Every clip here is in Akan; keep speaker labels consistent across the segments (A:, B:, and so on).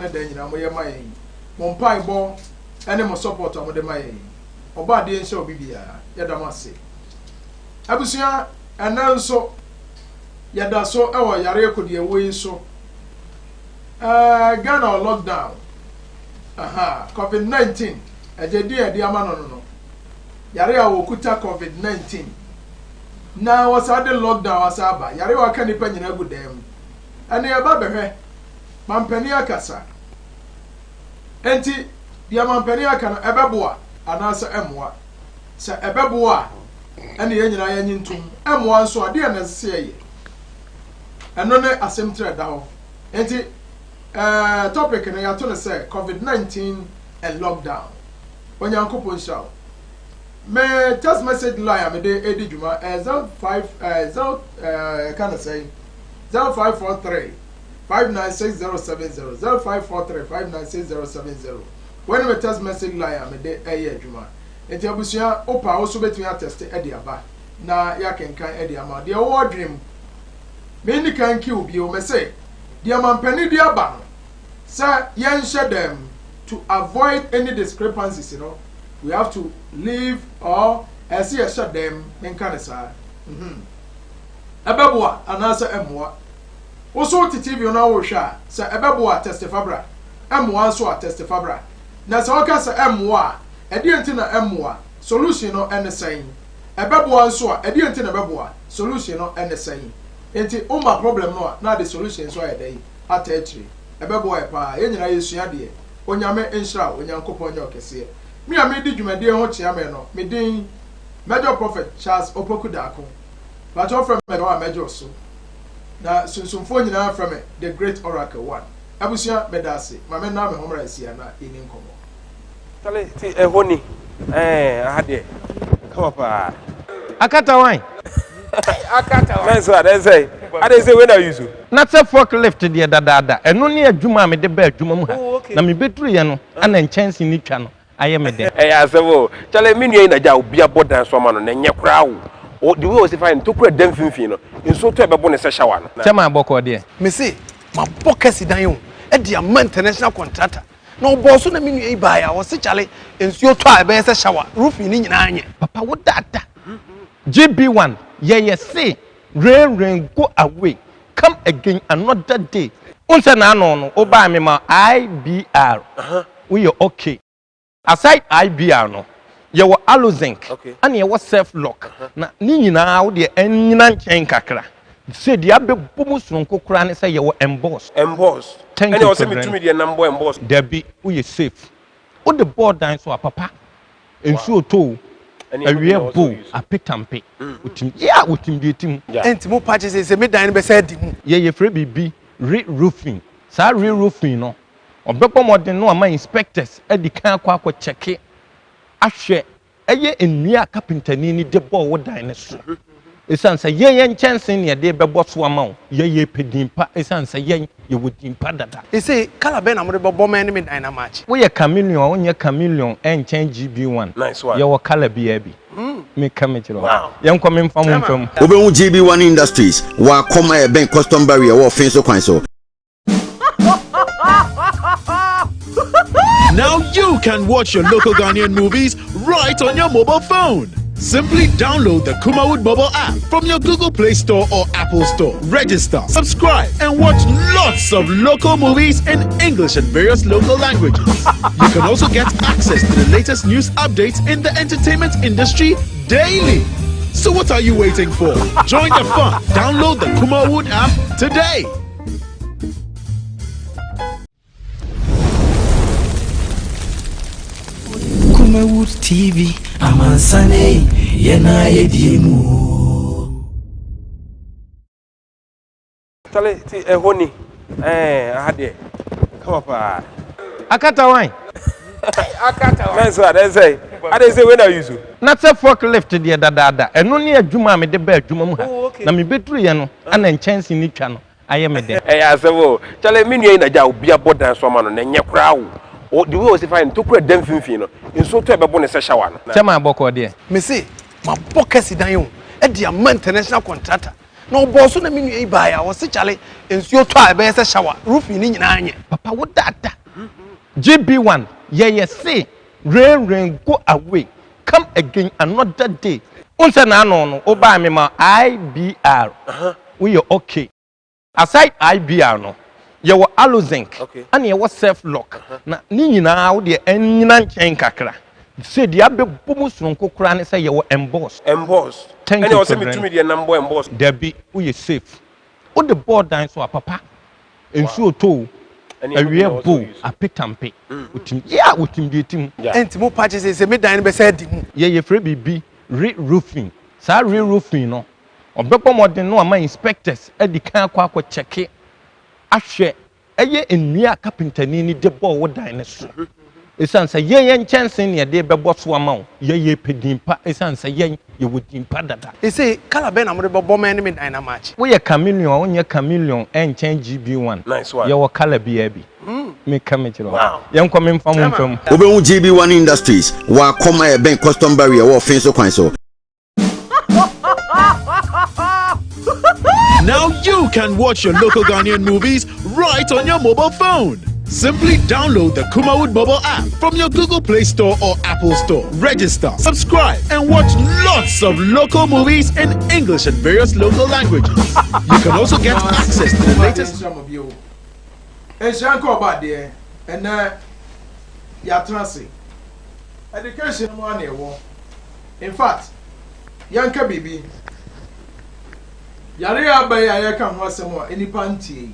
A: den nyina mo ye maye mo mpai bo ene mo support mo de maye oba de nse obi bia ya da mase abusua enanso ya da so ewo yare ekodi ewo yi so Ghana lockdown COVID-19 ejedi edi ama no yare a wokuta COVID-19 na wasade lockdown wasaba yare waka nipa nyina gudem ene eba behwe mampani akasa enti dia mampani aka no ebeboa anasa emwa se ebeboa ene ye nyina ye nyintum emwa nso ade na sese ye eno ne asemtre da ho enti topic no ya to ne say COVID-19 and lockdown onyankopon shaw me text message line me de edi juma 05 can I say 0543 596070 0543 596070 when me text message line me de juma enti abusia opa wo so betumi attest edi aba na ya kenkan edi ama de wo dream me ni kan ki obi o me say the mampani di aba no say yen share them to avoid any discrepancies, you know. We have to leave or see a shut them in Kanasa. Ebeboa anasa emwa. Also TV on our sha say ebeboa testifabra. Emwa so testifabra. Na se oka say emwa, edi enti na emwa, solution no ene saying. Ebeboa so edi enti na beboa, solution no ene saying. Enti umba problem no na the solution so e dey atechiri. Ebeboa pa ye nyina yesua de. Onyame enhira onyankopon nya okese me a me di dwumade ho chia me no me din Major Prophet Charles Opoku Dako but all from me wa major so na sunsumfo nyina from me the great oracle one abusua bedase ma me na me homra sia na eni nkomo
B: tale ti ehoni ahade come up
C: akata wan
B: menso they say when are you so
C: na say forklift de dada eno ne adwuma me de ba adwuma mu ha na me beturu ye no ana chance ni twa no aye me de
B: asebo chale me nua na ja obi abodan so ma no na nye kra wo the way we find to kra dem finfin no nso to ebebo ne se shower no
C: chama aboko de
D: me say ma bokasi dan yo e de am international contractor na oboso na me nua iba ya wo se chale nsuo to a be se shower roof ni nyina anye
C: papa wo dada GB1 yeah say rain go away come again another day unse na no oba me ma IBR we are okay aside IBR no ye wo alozinc and ye wo self lock na ni nyina wo de anyina nchen kakra say dia be bomu sonko kura ne say ye wo emboss
B: and you say me to me the number emboss
C: there be we are safe o the board down so papa ensuo to awie bo apetampe utim ya utim de tim
D: enti mo patches say me dan be say di mu
C: ye free bibi re-roofing sa re-roofing no obepo modern no ama inspectors edi kan akwa check ahwe eye enua carpenter ni de bo wo dan ne so esan say yen chance ne de bebo so ama wo ye pedimpa esan say yen ye wodimpa dada
D: e say kala be na mo de bebo man me dan na match
C: wo ye chameleon wo nye chameleon en chen GB1
B: nice one
C: ye wo kala bi abi me kamechiro yen kwa me mfa mo mfam
E: obehu GB1 Industries wa koma e ben custom barrier wo fin so kwan so.
F: Now you can watch your local Ghanaian movies right on your mobile phone. Simply download the Kumawood mobile app from your Google Play Store or Apple Store. Register, subscribe, and watch lots of local movies in English and various local languages. You can also get access to the latest news updates in the entertainment industry daily. So what are you waiting for? Join the fun. Download the Kumawood app today.
G: Kumawood TV, Amansane, Yena Yedimu.
B: Tale ti ehoni ahade come up
C: akata wan
B: menso they say when are you so
C: na say forklift de dada eno ne adwuma me de ba adwuma mu ha na me beturu ye no ana chance ni twa no aye me de
B: asebo chale me nua na ja obi abodan so ma no na nye kra wo the way we find to kra dem finfin no nso to ebebo ne se shower no
C: chama aboko de
D: me say ma bokasi dan yo e de am international contractor no boss na me nua ba ya wo se chale ensuo to a be se shower roof ni nyina anye
C: papa wo dada GB1 yeah say rain go away come again another day unse na no o ba me ma IBR we you okay aside IBR no ye wo alozinc and ye wo self lock na ni nyina wo de enyina nchen kakra say dia be bomu sonko kura ne say ye wo emboss thank you
B: say me tumi de number emboss
C: there be we safe o the board down so papa ensuo to awie bo apetampe utim ya utim de tim
D: enti mo patch say me dan be say di mu
C: ye free bibi re-roofing sa re-roofing no obepo modern no ama inspectors edi kan akwa check ahwe eye enua carpentani ni de ball wo dan ne so esan say yen chansen ne de bebo so ama wo ye pedimpa esan say yen ye wodimpa dada
D: e say kala be na mo de bebo man me dan na match
C: wo ye chameleon wo nye chameleon enchan GB1
B: nice one
C: ye wo kala bi abi me kamechiro yen kwa me mfa mo mfam
E: obehu GB1 Industries wa koma e ben custom barrier wo fin so kwan so.
F: Now you can watch your local Ghanaian movies right on your mobile phone. Simply download the Kumawood mobile app from your Google Play Store or Apple Store. Register, subscribe, and watch lots of local movies in English and various local languages. You can also get access to the latest.
A: Education in fact, Yanka baby. Yare abai ayaka ho asemo enipa ntie.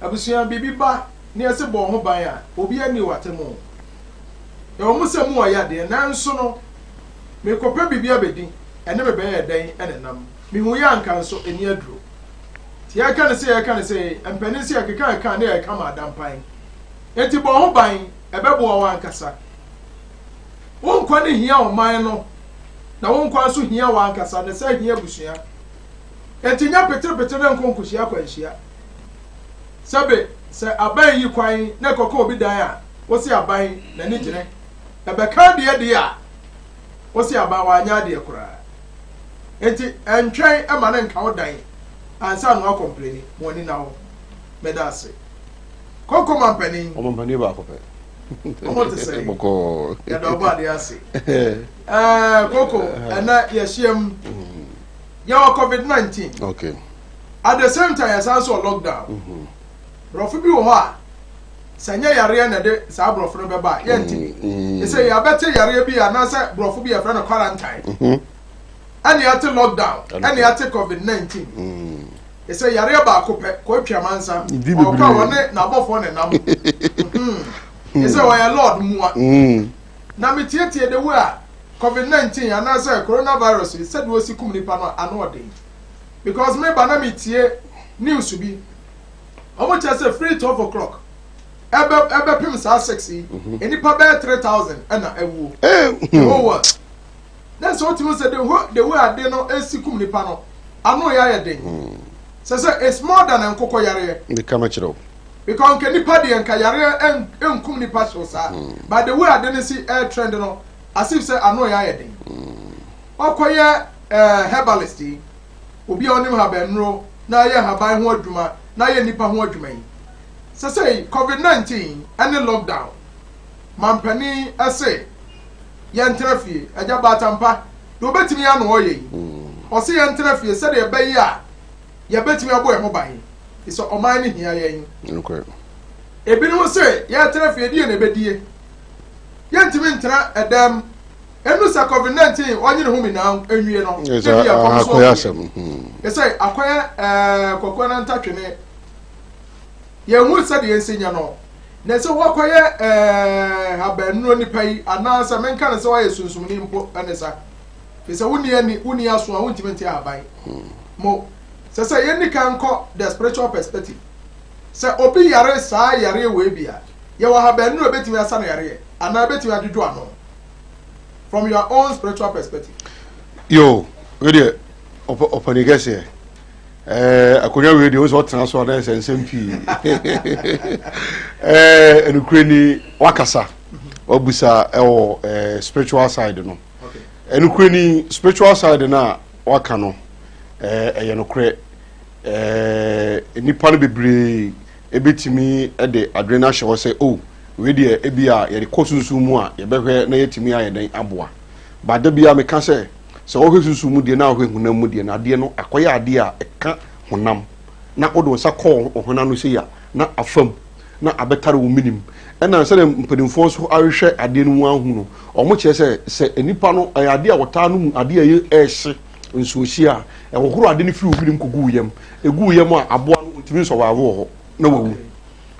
A: Abusuan bibi ba ne ese bo ho ban a obi ani watemo. E wo musemu oyade nanso no me kopa bibi abedi ene me ben eden enenam. Me hu ya nka nso eni aduro. Ti aka ne se empani se akeka aka ne aka ma adampan. Enti bo ho ban ebebo wa ankasa. Won kwa ne hia o man no na won kwa so hia wa ankasa ne se hia busua. Enti nya petre na nkonkohia kwanhia sabe se aban yi kwan na kokko obi dan a wo se aban na ni gire e be ka de a wo se aban wa anya de kura enti entwen e ma na nka wo dan ansa no complain mo ni na ho medase kokko mampani
H: o mampani ba ko pe
A: o mo te say
H: boko
A: ya do ba de ase kokko ana ya hiem your COVID-19.
H: Okay.
A: At the same time, as also lockdown. Brofu bi wo ha. Sanya yare na de sa brofu no beba. Yenti. You say you better yare bi anasa brofu bi afra na quarantine. And you have lockdown. And you have COVID-19. You say yare ba ko pe ko twa mansa. O ka woni na bofo ne nam. You say we Lord muwa. Na me tietie de wo a COVID-19 and as a coronavirus is said was nipa no day. Because me bana me tie news to be almost just a free 12 o'clock. Ebe pim sa 60 nipa be 3,000 and a ewu. Oh what? That's what you said the way I dey no esikum nipa no ano ya den. So it's more than nkoko yare.
H: The camera.
A: Because nipa de nka yare enkum nipa so sa. But the way I didn't see air trend no as if say ano ya yedin okoye herbalist obi onim habanro na ye haban ho adwuma na ye nipa ho adwuma yi say COVID-19 any lockdown mampani ase ye ntrafie aja batampa do betimi ya no oye o se ye ntrafie se de be yi a ye betimi abo e mo ban iso oman ni hia ye yi
H: okay
A: ebinim se ye ntrafie die na bedie yentimi ntra edam enu sa COVID-19 onye ne humi na enwie no
H: akoyasem
A: say akoya kokona ntatwene ye hu sa de ensenya no na se wakoye habanro ni pai anasa menka na se waye sunsumni mpo anesa se wuni aso a wuntimi ntia haban mo se ye ni kan ko the spiritual perspective se obi yare sa yare we bia ye wa habanro betimi asa na yare ana betimi adudu ano from your own spiritual perspective.
H: Yo, ready? Open guess here. Akonya radio was what transfer na SNP. Enukreni wakasa. Obusa spiritual side no. Okay. Enukreni spiritual side na waka no. ɛyɛ no korɛ nipa no bebree ebetimi de adrena hyɛ hɔ sɛ o we deɛ ebi a yɛde kɔ sunsun mu a yɛbɛhwɛ na yɛtumi ayɛ den aboa bada bi a meka sɛ wɔhwɛ sunsun mu deɛ na wɔhwɛ honam mu deɛ na adeɛ no akɔyɛ adeɛ a ɛka honam na wɔde nsa kɔɔ honam no sɛ ya na afam na abɛtare wɔ minim ɛna sɛ mpanimfoɔ nso ahwehwɛ adeɛ no mu ahu no ɔmo kyerɛ sɛ nipa no ɛyɛ adeɛ a wɔtaa no mu adeɛ a ɛhyɛ nsuohyi a ɛwɔhoro ade no firi obi nim kɔgu yam egu yam a aboa no ntumi nsɔbaavo wɔ hɔ na wawu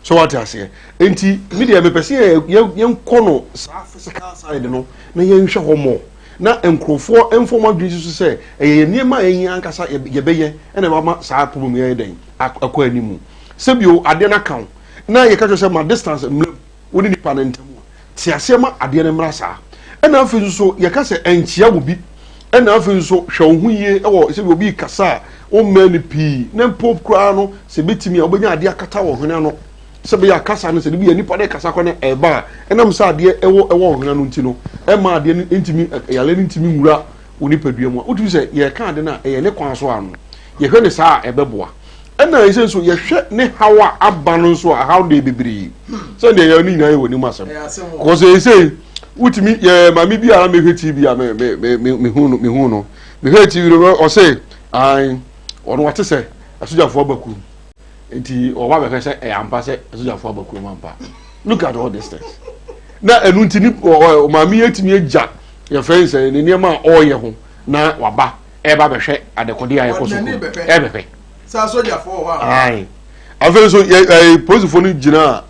H: so wate aseɛ enti me deɛ mepɛ sɛ yɛnkɔ no saa physical side no na yɛnhwɛ hɔ mmɔ na nkurɔfoɔ mfɔm adwene so sɛ ɛyɛ nneɛma a yɛn ankasa yɛbɛyɛ ɛna ɛbɛma saa problem yɛyɛ dɛn akɔ anim sɛbio adeɛ no aka wo na yɛka kyerɛ sɛ ma distance mmerɛ wo ne nipa no ntam a te aseɛ ma adeɛ no mmra saa ɛna afei nso yɛka sɛ ɛnkyia wo bi ɛna afei nso hwɛ wo ho yie ɛwɔ sɛ obi kasa a ɔmma no pii na mpo koraa no sɛ bɛtumi a wobɛnya adeɛ akata wɔ hwene no sɛ bɛyɛ akasa no sɛ de bi yɛ nipa de kasa kɔ ne ɛba a ɛnam sɛ adeɛ ɛwɔ hwene no nti no ɛma adeɛ no ntumi yale no ntumi nwura wo nipadua mu a wotumi sɛ yɛka ade no a ɛyɛ ne kwan so ano yɛhwɛ ne saa a ɛbɛboa ɛna ɛsɛ nso yɛhwɛ ne haw a aba no nso a haw de bebree sɛ deɛ yɛ no nyinaa yɛ wɔ nim asɛm kɔ sɛ ɛsɛ wotumi yɛ maame bi a mehwɛ tv a mehu no mehwɛ tv no ɔsɛ ɔno wɔte sɛ asogyafoɔ abakuo nti ɔba bɛhwɛ sɛ ɛyɛ ampa sɛ asogyafoɔ abakuo mu ampa look at all this things na ɛnu nti ni maame yɛtumi agya yɛfrɛ sɛ ne nneɛma a ɔreyɛ ho na waba ɛba bɛhwɛ adekɔdeɛ a yɛkɔ so ɛbɛhwɛ
A: sɛ asogyafoɔ hɔ
H: a afei nso polisifoɔ no gyina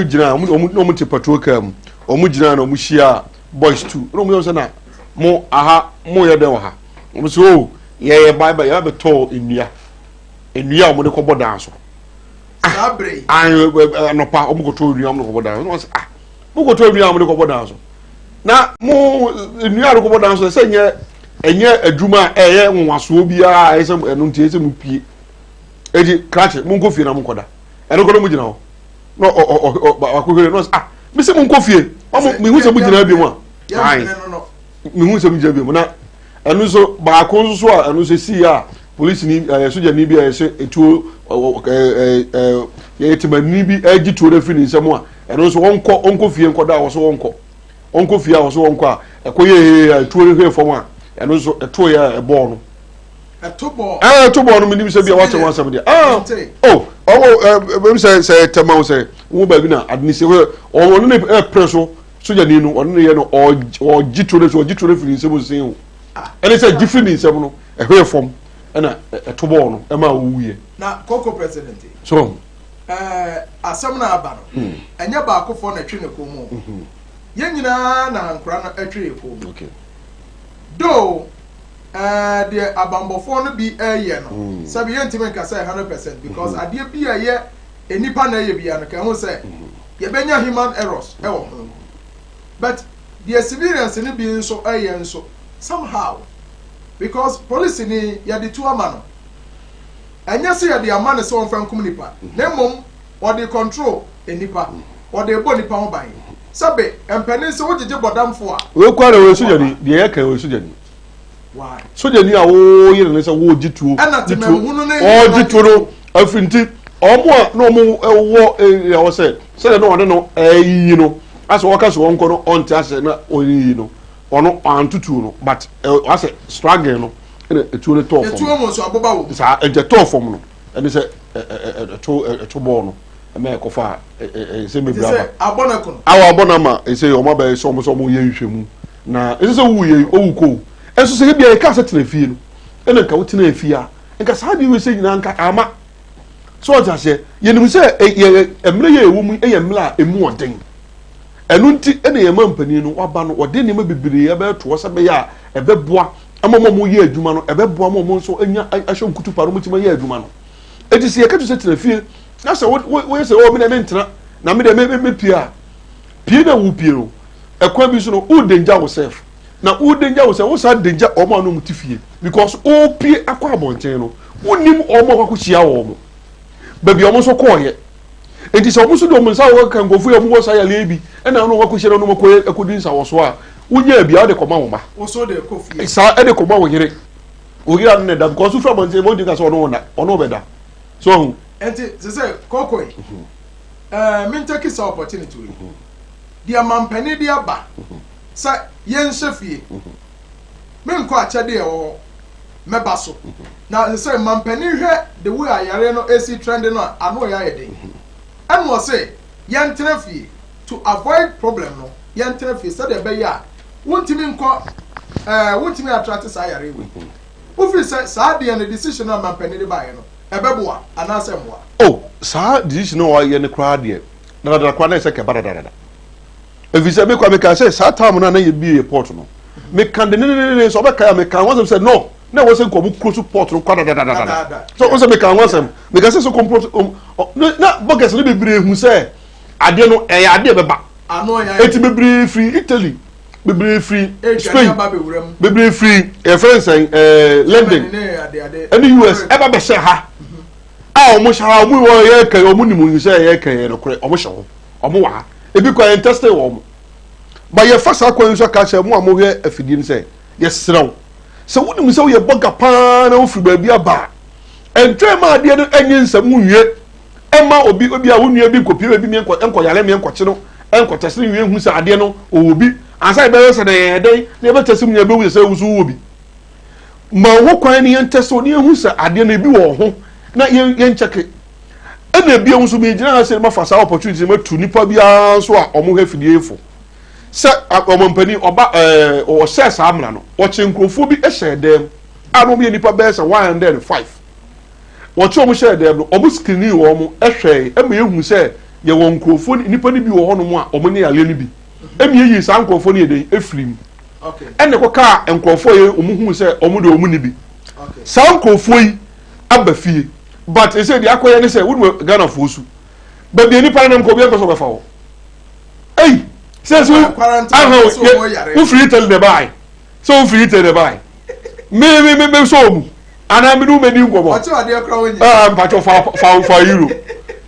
H: gyina ɔmo te patrol car mu ɔmo gyina na ɔmo hyia boys too na ɔmo yɛ sɛ na mo aha mo yɛ dɛ wɔ ha ɔmo sɛ o yɛyɛ baiba yɛ abɛtɔ nnua a ɔmo de kɔbɔ dan so anɔpa ɔmo kɔtɔ nnua ɔmo de kɔbɔ dan so ɔmo sɛ mo kɔtɔ nnua ɔmo de kɔbɔ dan so na mo nnua a de kɔbɔ dan so sɛ ɛnyɛ adwuma a ɛyɛ nwasoɔ biara ɛsɛ ɛno nti ɛsɛ mo pie edi krakye mo nkɔ fie na mo nkɔda ɛno kɔdɔ mo gyina hɔ na wakɔhwere no sɛ mese mo nkɔ fie mehu sɛ mo gyina bi mu a mehu sɛ mo gyina bi mu na ɛno nso baako nso so a ɛno nso si a polisi ni sogyani bi a yɛsɛ etuo yɛtɛmani bi ɛgye tuo no afiri ne nsɛm a ɛno nso ɔnkɔ fie nkɔda a wɔso ɔnkɔ fie a wɔso ɔnkɔ a ɛkɔyɛ tuo no hwɛ fam a ɛno nso ɛto yɛ ɛbɔɔ no ɛto bɔɔ no menim sɛ bi a wakyɛ wansɛm deɛ bɛm sɛ tɛma wo sɛ wo baabi na adene sɛ ɔno ne ɛprɛ so sogyani no ɔno ne yɛ no ɔgye tuo no firi nsɛm nsɛn wo ɛne sɛ gye firi ne nsɛm no ɛhwɛ fam ɛna ɛto bɔɔ no ɛma wowuyɛ
A: na Kooko president
H: so
A: asɛm no aba no ɛnyɛ baakofoɔ na ɛtwe ne kɔn mu yɛn nyinaa na nkora no ɛtwe yɛ kɔn mu do deɛ abambɔfoɔ no bi ɛyɛ no sɛbi yɛntumi nka sɛ 100% because adeɛ bi a yɛ enipa na ɛyɛ bia no ka ho sɛ yɛbɛnya human errors ɛwɔ ho but the experience no bi nso ɛyɛ nso somehow because police ni yɛde tu ama no ɛnyɛ sɛ yɛde ama ne sɛ ɔmfa nkum nipa na mmom wɔde control enipa wɔde bɔ nipa ho ban sɛbe mpanin sɛ wogyegye bɔdamfo a
H: wekwa na wɔ sogyani deɛ yɛka wɔ sogyani sogyani a wɔyɛ ne sɛ wɔgye tuo ɔgye tuo no afiri nti ɔmo a na ɔmo wɔ area wɔ sɛ sɛdeɛ na ɔde no ɛyiyi no asɛ wɔka sɛ wɔnkɔ no ɔnte asɛ na ɔyiyi no ɔno antutu no but asɛ struggle no ɛna etuo no tɔɔ fam
A: etuo mo nso aboba wo
H: saa ɛgye tɔɔ fam no ɛne sɛ ɛto bɔɔl no ɛmɛ ɛkɔfa ɛsɛ bebree aba
A: abɔna kono
H: abɔna ma ɛsɛ ɔmo abɛyɛ sɛ ɔmo yɛ nhwɛmu na ɛsɛ sɛ wu yɛ owu ko ɛnso sɛ ebi a yɛka sɛ tena fie no ɛna nka wotena fie a nka saa de wesɛ nyinaa nka ama so ɔte aseɛ yɛnim sɛ mmerɛ yɛ ɛwɔ mu ɛyɛ mmerɛ a ɛmu ɔden ɛno nti ɛna yɛma mpanin no waba no ɔde nneɛma bebree ɛbɛtoɔ sɛ bɛyɛ a ɛbɛboa ama mo yɛ adwuma no ɛbɛboa mo nso anya ahyɛ nkutu pa no mo tima yɛ adwuma no ɛti sɛ yɛka sɛ tena fie na sɛ wɔyɛ sɛ ɔmo na mentena na me de me pie a pie na wo pie no ɛkwan bi so no wo danger yourself na wo danger yourself wo sa danger ɔmo anu ti fie because o pie akɔ abɔnten no wonim ɔmo akɔ hyia ɔmo baabi ɔmo so kɔɔyɛ enti sɛ ɔmo so de ɔmo nsa wɔ kan gofo ɔmo wɔ sa yale bi ɛna ɔno akɔ hyia no akɔ di nsa wɔ so a wonya bia de kɔma wo ma
A: wo so de kɔ fie
H: sa de kɔma wo yere ogira no da because from monte mo di ka so ono beda so
A: enti say Kooko me take this opportunity dia mampani dia ba sa yen hwefie me nko achade e wo meba so na say mampani hwe the way ayare no AC trend no ano ya yede and was say yen trafie to avoid problem no yen trafie say de be ya wontimi nko wontimi attract sa ayare we ofri say sa de the decision na mampani de ba ye no ebeboa anase moa
H: oh sa decision no wa ye ne kra de na kwa na say ke barada if you say me kwa me can say sa time na ye bi report no me can de ne so be ka me can want say no na wo say ko mu close support no kwa da so wo say me can want say me can say so comport na bogus no be bre hu say ade no e ade be ba
A: ano ya
H: eti be bre free Italy be bre free Spain be bre free France London and US e ba be say ha a o mo sha o mu wo ye kan o mu ni mu say ye kan ye no kure o mo sha o mo wa ebi kwa inteste wo mo ba ye fa sa kwa nso ka che mo amohwe afidie ni say ye srew se woni mu se ye boga pa na wo firi ba bia ba entwe ma ade no anyi nsam nwie ema obi a wonua bi kopie bi mi enko yale mi enko che no enko tesere nwie hu se ade no obi ansa be se de den na ye betese mu nya be wu se wusu wo bi ma wo kwan ni entese oni hu se ade no bi wo ho na ye ncheke ena bia nso be gina ase ma fa sa opportunity ma tu nipa bia so a omo hafidie fo se omompani oba o se sa amra no o chenkrofo bi ehye dem anu bi nipa be se 105 wo che omo share dem no omo screen wo omo ehwe ema yehu se ye won krofo nipa ni bi wo hono mu a omo ne yale ni bi emi yi sa nkrofo ne den efrim okay ene ko ka nkrofo ye omo hu se omo de omo ni bi okay sa nkrofo yi aba fie but e say di akoye ne say wonu Ghana fosu ba bi nipa na nko bi enko so be fa wo ei says who free tell the buy so free tell the buy me so mu ana me do me ni ngobo patcho fa euro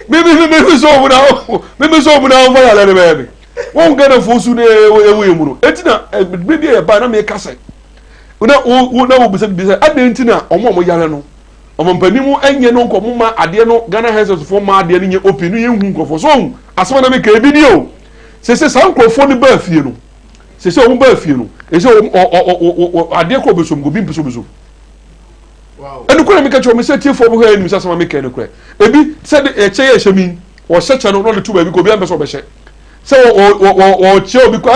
H: me so mu na me so mu na for ya le be won Ghana fosu ne ewu mu no etina be bi e ba na me kase una wo bisa ade ntina omo yare no omo mpanimu enye no nkomo ma ade no Ghana heads for ma ade no nye open no ye hu nkofo so asoma na me ka ebi ni o se san krofo ni ba fie no se o ba fie no e se o ade ko besom go bi mpeso besom wow enu ko na me ka cho me se tie fo bo ha enu sa sama me ka enu ko ebi se de e che ye hyemi o se che no no tu ba bi ko bi ampeso be hye se o che obi ko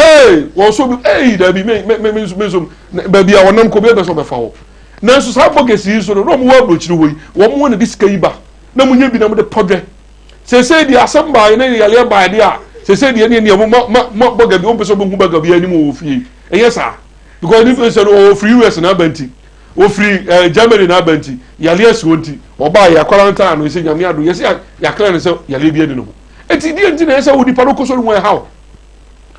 H: wo so bi da bi me so ba bi a wonam ko bi ampeso be fa wo na so sa bogesi so no mo wa brochiri wo yi wo mo ne disika yi ba na mo nya bi na mo de podwe se di asamba na yale ba de a se de ne mo boga bi o peso bo hu boga bi ani mo ofie yes sir because if say o free US na banti o free Germany na banti yale aso nti o ba ya quarantine no se nyame ado yes ya kra ne se yale bi ani no enti di enti na se wo di pa no ko so no how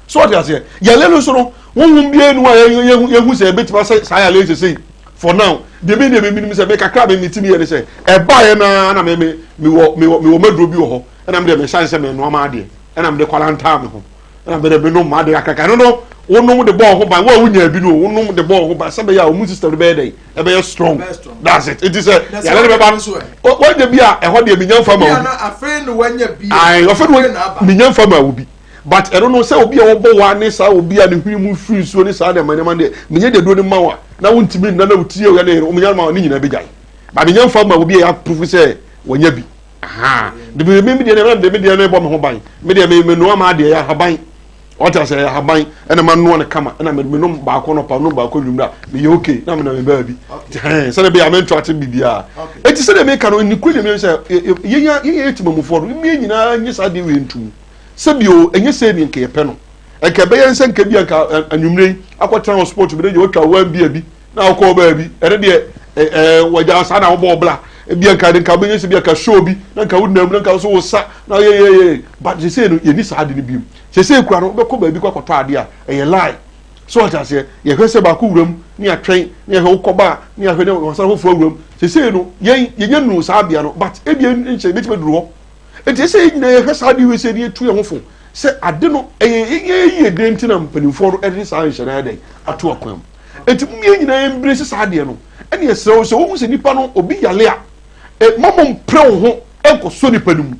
H: so what you say yale no so no won bi anu a yehu se betima sa yale se for now de me mi se be kakra me mitimi ye se e ba ye na me wo madro bi wo ho na me de me chance me no ma ade na me de quarantine me ho na me de be no ma de akaka no wonu de ball ho ba wo wunya bi no wonu de ball ho ba se be ya o mu system be dey e be strong that's it is ya le be ba wo de bi a e ho de mi nyam fama wo
A: na afei no wanya bi
H: ai wo fe mi nyam fama wo bi but I don't know say obi a wo bo wa ne sa obi a ne hwiri mu free so ne sa de man de menye de do ne mawa na wontimi na wutie o ya ne o menye ma ne nyina be gai ba menye fama obi a proof say wonya bi aha de me de ne bo me ho ban me de me no ma de ya haban ota say ya haban ena ma no ne kama ena me no ba ko no pa no ba ko lumra me ye okay na me na me ba bi say na be ya me ntwate bibia eti say de me ka no ni kweli me say ye timamu for me nyina nyi sa de we ntum sebio enye se bi nke yepe no enke be yense nke bi anka anwumre akwa transport bi de otwa wan bi na akwa ba bi ere de waja sa na wo bla bi anka de nka be yense bi anka show bi na nka wudnam na nka so wo sa na ye but je say no ye ni sa de ni bi se se kura no be ko ba bi kwa kwoto ade a eye lie so what ase ye hwese ba ko wuram ni atwen ni ye koba ni ahwe ne wo sa ho fo wuram se no ye nu sa bia no but e bi nche be ti duru ho enti se nyina ye hwesa de we se de tu ye ho fo se ade no ye de ntina mpanimfo ro ede sa nhye na ade ato akwam enti mumie nyina embrace saa de no ene yesrew so wo se nipa no obi yale a momom pre wo ho enkoso nipa no mu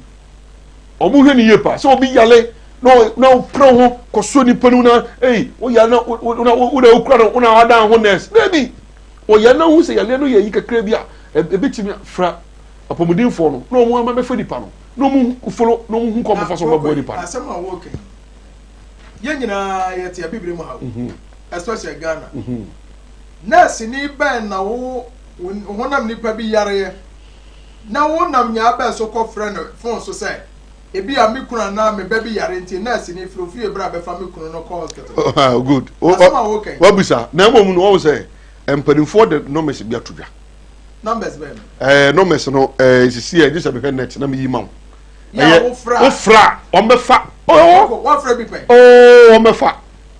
H: omo hwe ni yepa so obi yale no pre wo ho koso nipa no na wo yale na wo okura no wo na wada ho nurse baby o yale na hu se yale no ye yi kakra bi a ebetimi fra apomudinfo no no mo ma fa nipa no no mu follow no mu ko mo fa so mo bo nipa
A: asema wo okay ye nyina ye te abibire mu hawo especially Ghana nurse ni ben na wo honam nipa bi yare na wo nam nya ba so ko friend phone so say ebi a me kuna na me ba bi yare nti nurse ni frofi e bra be fa me kuna no call hospital
H: oh good
A: what
H: bisa na mo mu no wo say empanimfo de no me bi atodwa
A: numbers be
H: numbers no sisi e just be net na me yi ma
A: ya wo
H: fra o me fa
A: what fra bi pe
H: o me fa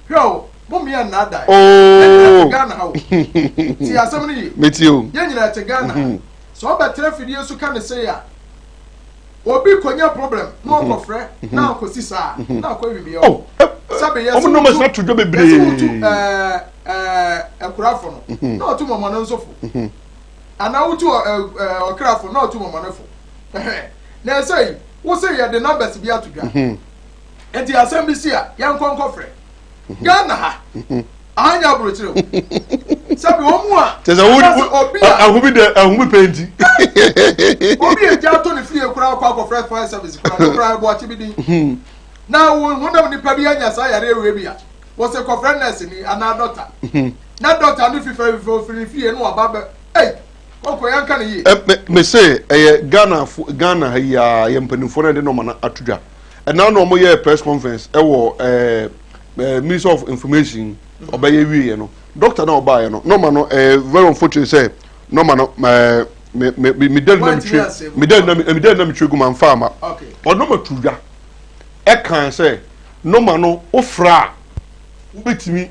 A: yo mummy and nada Ghana how ti asem ni
H: metio
A: ye nyina te Ghana so ba trafidie so kan say ya obi konya problem no ko frɛ na ko sisa na ko bibi o sabe yes
H: o no mas na tudwo bebre
A: akurafo no na otu mama no nsofo ana wotu okrafo na otu mama no fo na say wo say ya the numbers bi atudwa enti asem bi si a ya nkonko frɛ Ghana ha anya brochiro sabe wo mu a
H: teza wo ahumi penti
A: obi e ja to ne fie kura kwa fresh fire service kura bo achi bidin na wo honam ni pa bi anya sa yare ewe bia wo se ko friendness ni ana doctor na doctor no fi fie no aba eh ko yanka ne yi
H: me say Ghana ya yempanifo na de no mana atudwa and now no mo ye press conference Minister of Information obeye wie no doctor na obaye no normal no very unfortunate say normal no me den na me twegu man farmer
A: okay
H: o no matudwa e kan say normal no ofra ubetimi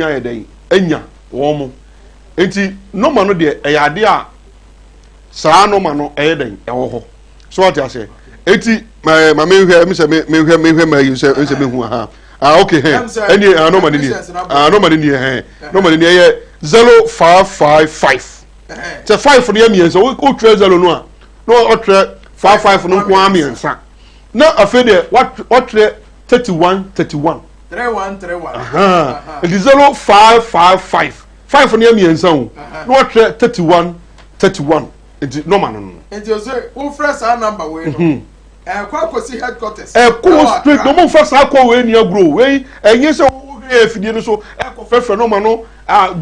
H: ayeden anya wo mo enti normal no de eyade a saa normal no eyeden ewo ho so what you say enti ma me hwe me say me ma you say me hu ha okay any no money no money here 0555 say 5 no yemi so o tre 0 no a no o tre 55 no ko amiensa na afi de what tre 31 it is 0555 5 no yemi ensa o no o tre 31 it no man no
A: it you say o fresh our number we no kwa si headquarters
H: ko street no mo fa sa ko we ni agro we enye se wo he afidie no so ko fefre no ma no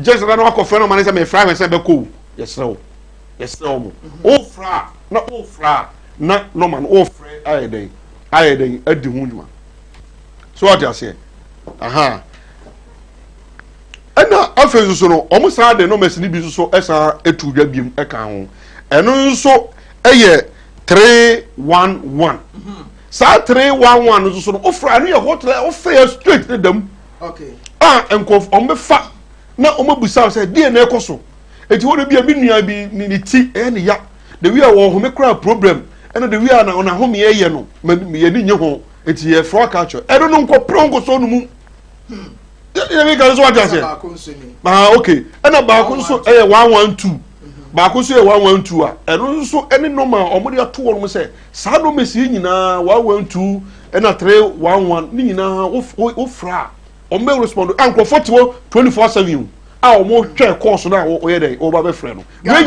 H: just na no ko fefre no ma se me fra me se be ko yes no mo o fra na no ma no o fre ayeden adi hu njuma so what you say aha ana afezu so no o mo sa de no mesini bi so esa etudwa biem e kan ho eno nso eye 311 sa 311 so no ofra no ye hotel ofra straight na dam
A: okay
H: enkof on be fa na o mabusa say die na ekoso eti wo bia bi nua bi ni ti ne ya the we wo ho me kra problem ena the we na ona ho me ye no ye ni nye ho eti ye fro culture eno no nko prongo so no mu ye me ga so what you say okay ena ba ko so 112 ba ko so 112 a eno so ene normal omode ato won say sa no mesi nyina 112 ena 311 ni nyina wo fra o me respond anko 40 24/7 a o mo twa course na o ye dey o ba be frɛ no we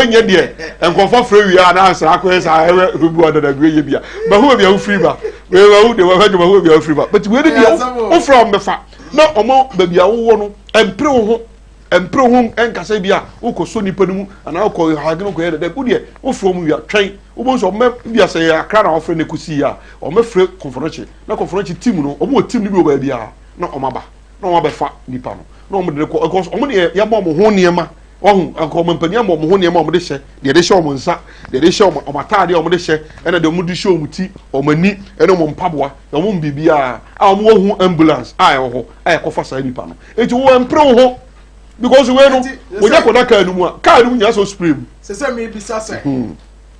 H: nye de enko for frɛ wi a na answer akɔ sa ewe rubu odada gwe ye bia ba hu bia wo free ba we hu de wa hu bia wo free ba but we dey o fra o me fa na o mo ba bia wo no empre wo ho enkasa bia wo ko so nipa nu ana wo ko hageno ko ye de ku de wo fro mu wi atwen wo bo so me bia se akra na wo frɛ ne kusi ya o me frɛ conference na conference team no o mo team ni bi o ba bia na o maba na o ba fa nipa no na o mo de ko o mo de ya mo ho niema ohun anko mo mpani mo ho niema o mo de hye de hye o mo nsa de hye o matade o mo de hye ena de mo de hye o mo ti o mani ena mo mpaboa o mo bibia a o mo hu ambulance a e ho a e ko fa sa nipa no enti wo empre ho because we no we just na car no nya so spray mu
A: se me bisa say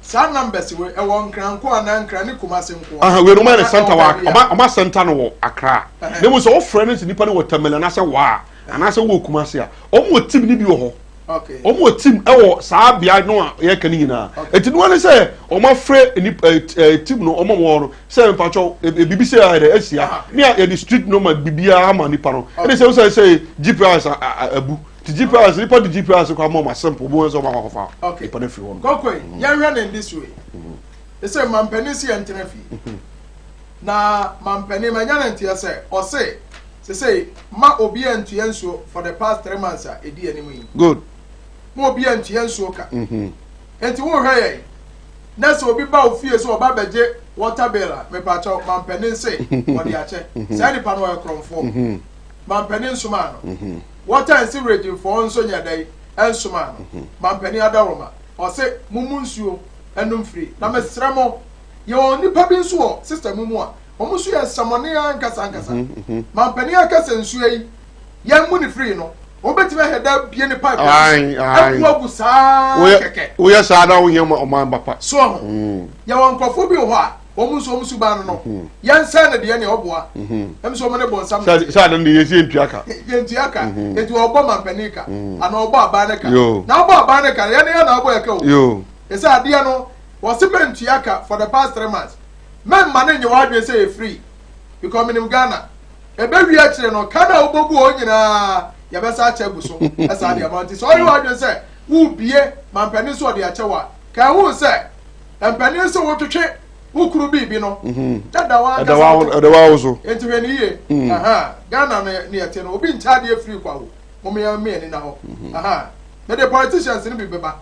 A: sa numbers we e won kranko ana nkra ne kumase nko
H: we no man center wa ama center no wo akra dem so o friend nipa no wo tamela na se wa anaasɛ wo kumase a ɔmo team ni bi wɔ hɔ
A: okay
H: ɔmo team ɛwɔ saa bea no a yɛ kan nyinaa eti no ne sɛ ɔmo afrɛ ni team no ɔmo wɔ no sɛ mpatwɔ bibi sɛ ayɛ asia ne a yɛ street normal bibia ama nipa no ɛne sɛ GPS abu ti GPS nipa di GPS ko ama simple bo nso ma kofa nipa na fi hɔ
A: Kooko yɛn hwɛ ne this way ɛsɛ mampani si yɛntena fi na mampani ma nya na ntia sɛ ɔse say ma obi antua nsuo for the past 3 months a edi anim yi
H: good
A: ma obi antua nsuo ka enti wo hwɛ yɛ na so obi ba ofie so oba beje water bill a me pa cha mampani se wode ache say ni pa no ekromfo mampani nsuma no water and sewage for nso nya dai ensuma no mampani adaroma o se mumu nsuo enum free na mesrɛ mo ye oni pa bi nsuo sister mumu a omo so ye samone ankasa mampani akasa nsuo yi ye mu ni free no obetime heda bie ni pipe abu abu saa keke
H: wo ye saa na wo ye o man bapa
A: so ye won krofo bi ho a omo su ba no ye nsa na de ne oboa em so mo ne bon sam
H: saa na ye sie ntuaka
A: enti obo mampani ka ana obo aba ne ka na obo aba ne ka ye ne na obo ye ka o esa ade no wo se bentuaka for the past 3 months men man nye wa adwe say free because minim Ghana ebe wi a kire no kana obogu o nyina ya be sa ache guso esa de amount so you adwe say wo bie mampani so de ache wa ka wo say mampani so wo twetwe wo kuru bibi no dada
H: wa so
A: enti we ni ye aha Ghana ne yete no obi ncha de free kwa wo mo me ni na ho aha na the politicians ni bi beba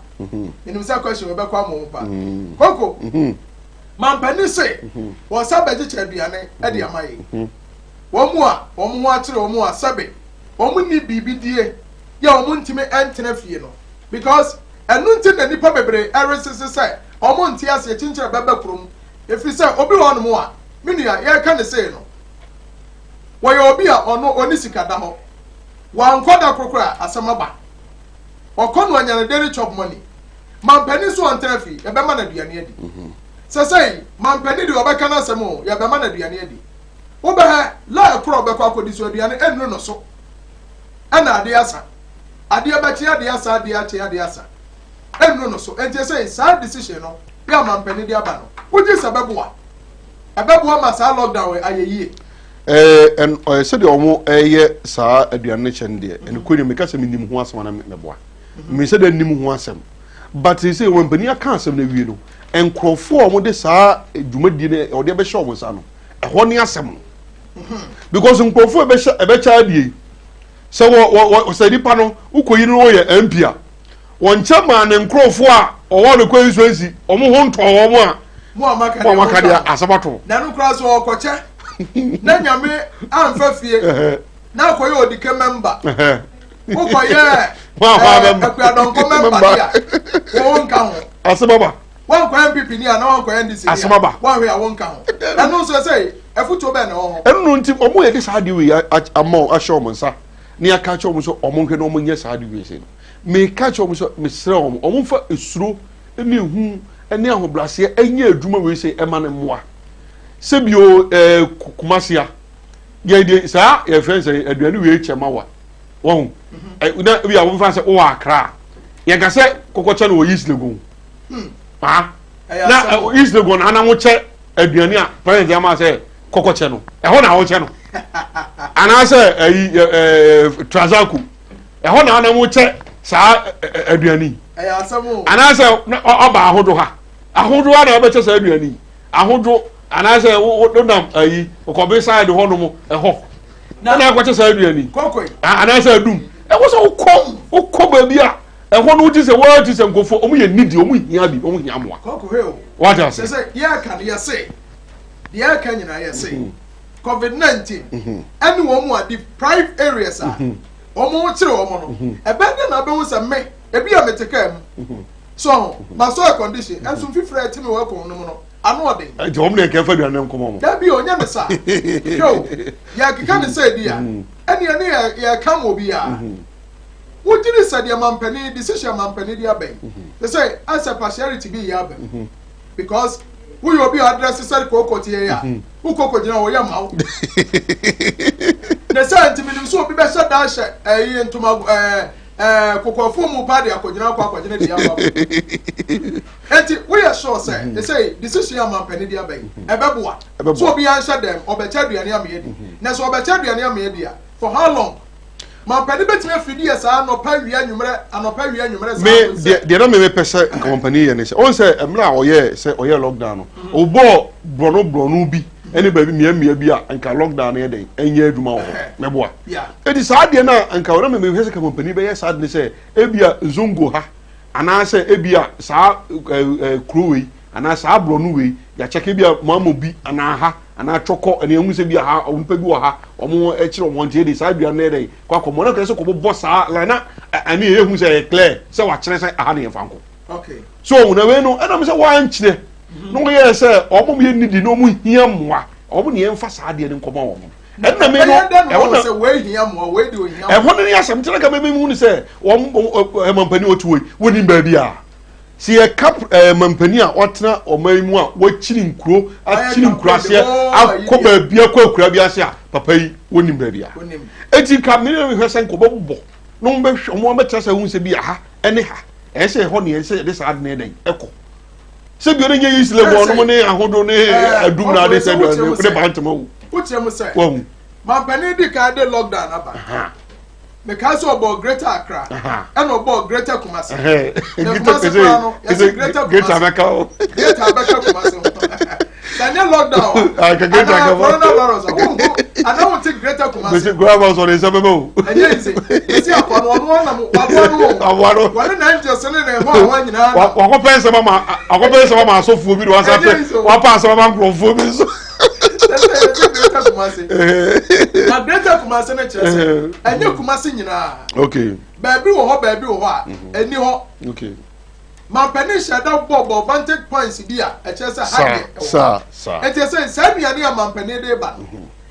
A: minim say question we be kwa mo pa Kooko mampani se wo sabeje chaduane e de amaye wo mu a wo mu akire wo mu a sabe wo mu ni bibidie ya wo mu ntime entena fie no because enu nti na nipa bebre eresese se wo mu nti ase chinchere bebe krom efi se obi ho no mu a menua ye ka ne se no wo ye obi a ono oni sika da ho wa nkoda krokra asamaba okono anyane daily chop money mampani so entena fie e be ma na duane adi say mampani de obeka na asemo ya be ma na duane adi wo be ha la ekro obeka akodi so aduane enno no so ana ade asa ade abachi ade asa ade achi ade asa enno no so enti say sad decision no ya mampani de aba no woji sababu a ma sa lockdown ayeye
H: en se de omo eye sa aduane chen de en ko ni me ka se minim ho asem na meboa me se de nim ho asem but say when bani aka asem na wie no enkrofo omo de saa dwumadi ne o de be hye omo sa no eho ne asem because enkrofo ebe cha adie se wo se dipa no ukoyi no wo ye ampia won chama ne enkrofo a owo ne kwensuansi omo ho nto omo a mo amaka de asabato
A: na no kra so okoche na nyame amfa fie na koye odike member ukoye akwadonko member dia wo nka ho
H: asababa
A: wan kwa MPP ni ana wan kwa NDC
H: asababa
A: wan we awon ka ho anu so say efuto be na ho
H: enu nti omo ye de saade we amon ahye omo nsa ni aka che omo so omo hwe na omo nye saade we se me ka che omo so me sre omo fa esuro eni hu eni ahobrase enye adwuma we se ema ne moa sebio kumasia ye de sa ye friends aduane we chema wa won na bi awon fa se o akra ye ga se kokocha na o yislegun na islegun na na wo che aduane a president ama se kokoche no ho na wo che no ana se trazaku ho na wo che sa aduane ana se oba ahodo ha ahodo na obeche sa aduane ahodo ana se wo nam okobe side ho no mo ho na akwache sa aduane ana se adum wo so ukọ ba bia ehọ no ti se wo ti se nkofo omu ye nidi omu hia bi omu hia moa
A: Kooko he
H: what else
A: say ya kan ya say ya kan nyina ya say COVID-19 any wo mu a deprived areas a omu kire wo mo no ebe na be wo se me ebi a meteka mu so ma so condition enso fifre ti me wo ko no mo no anu ode
H: e omu ne ke fa duane nkomo mo
A: da bi onya me sa yo ya kika ne say dia eni ya kan obi a what did say the mampani decision mampani dia ben they say as a partiality be ya ben because Who you be address say Kooko tie ya. Who Kooko jina wo ya ma wo. The same me so be shut down eh ntoma kokofo mu pa de akogina akogina de ya ba. Enti we are sure say they say decision am pani dia bai. Ebeboa. So be answer them obecha duane am ye di. Na so obecha duane am ye dia. For how long? Man pani betime afidi esa no pa wi anwumere sa.
H: Me de na me pese company ye ne say on say emra oye say oye lockdown no. Obo bronu bi any baby mia bi a nka lockdown ye den enye aduma wo meboa. Edi sa de na nka wona me hwese company be ye sa de say ebia nzongo ha ana say ebia sa kruwe ana sa bronu we ya cheke bia mamo bi ana ha ana choko ene hu se bia ha ompa bi wo ha omo ekire omo ntie de sa bia na dey kwa komo na kese ko bo sa la na ani ehu se clear se wa kire se aha ne fanko.
A: Okay.
H: So una we no ana me se wa nkire no ye se omo me ni di no mu hia mwa omo ne emfa sa de ne nkoma wo mo enna me no
A: e wona se we hia mwa we de o hia
H: e hono ne asem tere ka me mu ni se wo mampani otuwe woni ba bia si e kap mampani a otena oman mu a wachiri nkuro achiri nkuro ase akoba bia akura bia ase a papa yi woni ba bia eti ka me ne hwese nkobo bo no mbe hwo mo betasa hu se bia ha ene ha e se ho ne se de sa ne den eko se bi onye yi sile bo no mo ne ahodo ne adum na de se de ba ntama wu
A: uche mo se mampani di ka de lockdown aba me ka so about Greater Accra and about Greater Kumasi.
H: Greater Abeka.
A: Greater Abeka Kumasi. Daniel lockdown.
H: Greater
A: coronavirus. I don't take Greater Kumasi.
H: Mr. Grabos on his abemo.
A: And yes, see a one. One night just sending a one.
H: What pay some mama so for me to answer. What pass some man for me.
A: Na Greater Kumasi na chese. Enye Kumasi nyina.
H: Okay.
A: Baby wo ho a eni ho.
H: Okay.
A: Man penny shada bobo vantage points dia e chese high.
H: Sir.
A: Enti say sanuane ya man penny dey ba.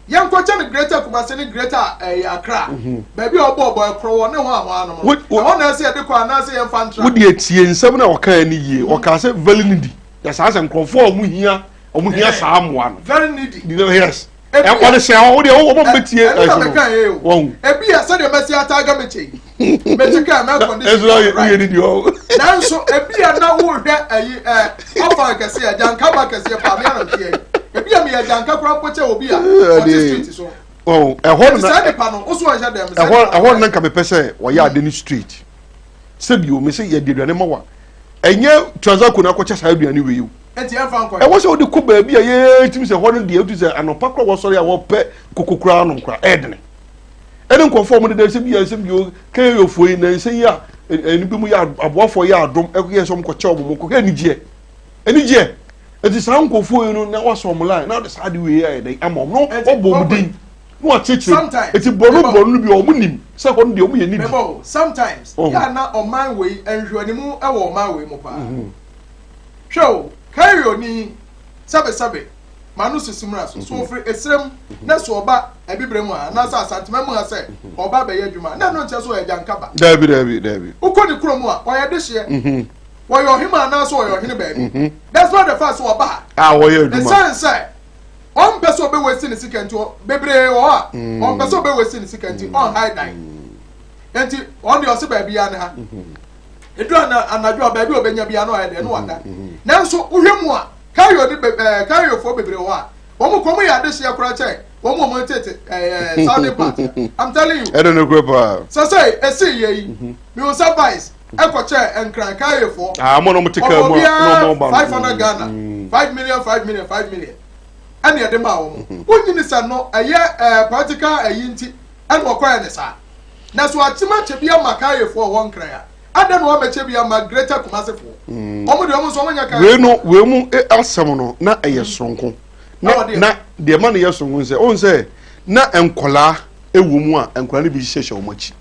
A: Yan ko che Greater Kumasi ni Greater Accra. Baby obobo e kro wo ne ho awa no. Wo na say de kwa na say yan fantra.
H: Wo de tie nsem na wo kan ni yie. Wo ka say validity. Ya sa say nkrofo omu hia saa moa no.
A: Very needy.
H: Yes. E ko de say wo de wo betie
A: wo ebi ya say de mesi ataga meche ka ma condition
H: ezra ye ni dio
A: nanso ebi ya na wo hwe ayi afa kase ya janka ba kase pa me na tie ebi ya me ya janka kura poche obi a on the street so
H: e ho na
A: say de pa no oso aja dem
H: say e ho na ka me pese wo ya de ni street se bi o me say ye de aduane ma wa enye transaction na ko cha sa aduane we you
A: enti enfa nko
H: e wo se o de ko ba bi ye tim se ho no de o tu se anopa kro wo sori a wo pe kokokura no nkra edne ene conform de se bi ya se bi o kan yo foi na se ya eni bi mu ya aboafo ya adom e ko ye so mko che obo ko ka enije enti sa nko foi no na waso mo line na de sa de we ya de ama no obo mu din no a cheche enti bonu bi o mu nim se ko no de o mu ye ni bi
A: sometimes ya na o man we enhwani mu e wo man we mu pa show carry oni sabe manu sisimra so free esrem na so oba ebibre mu a na sa santema mu ha se oba be yadwuma na no nche so ya jankaba
H: dabi
A: ukoni kuro mu a oya de hye wo yo hima na so yo hene baby that's not the first oba
H: wo ya adwuma
A: the sense say on person be wesi ni sikenti bebre wo a on person be wesi ni sikenti on high nine enti on the ose baby ya ne ha edu anadwo baby obenya bia no ya de no wada nanso uhwemu a carry for bebre wa omo komo ya de hye kura che omo mo tete sound part I'm telling you
H: I don't know grandpa
A: so say esi ye me o service e ko che enkran carry for
H: mo no mutika mo no mo
A: 500 Ghana 5 million and ye de ma wo wonyini sa no political ayinti and wo kwa ne sa na so atima che bia makarry for won kran ya ada no abeche bia ma Greater Kumasi fo omo de omo so omo nya ka
H: we mu asem no na eye sonko na de ma na ye sonko se on se na enkola ewo mu a enkola ne bi hyehye omachi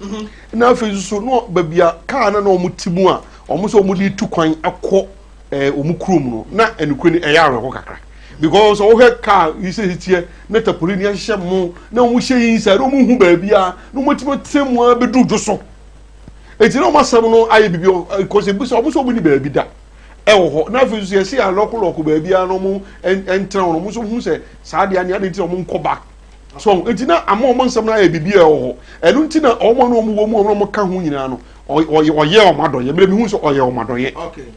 H: na afi so no babia ka na omo timu a omo so omo di tu kwan akọ omo krom no na enukro ni eya awe ko kakra because o he ka ise hitie na tapoli ni hyehye mu na omo hye yin sa omo hu babia no mo timo temu a bedu jo so eti no masam no aye bibio because ebuso omo so omo ni baabi da ɛwɔ hɔ na afei nso yɛsi alɔkolɔko baabi a no mo ɛntena wɔn mo nso hu sɛ saa deɛ ani adi ti na wɔn nkɔ back so nti na ama wɔn nsɛm na ayɛ bibi a ɛwɔ hɔ ɛnu nti na wɔn na wɔn wɔ mu wɔn ka ho nyinaa no ɔyɛ wɔn adɔyɛ mmerɛ mi hu sɛ ɔyɛ wɔn adɔyɛ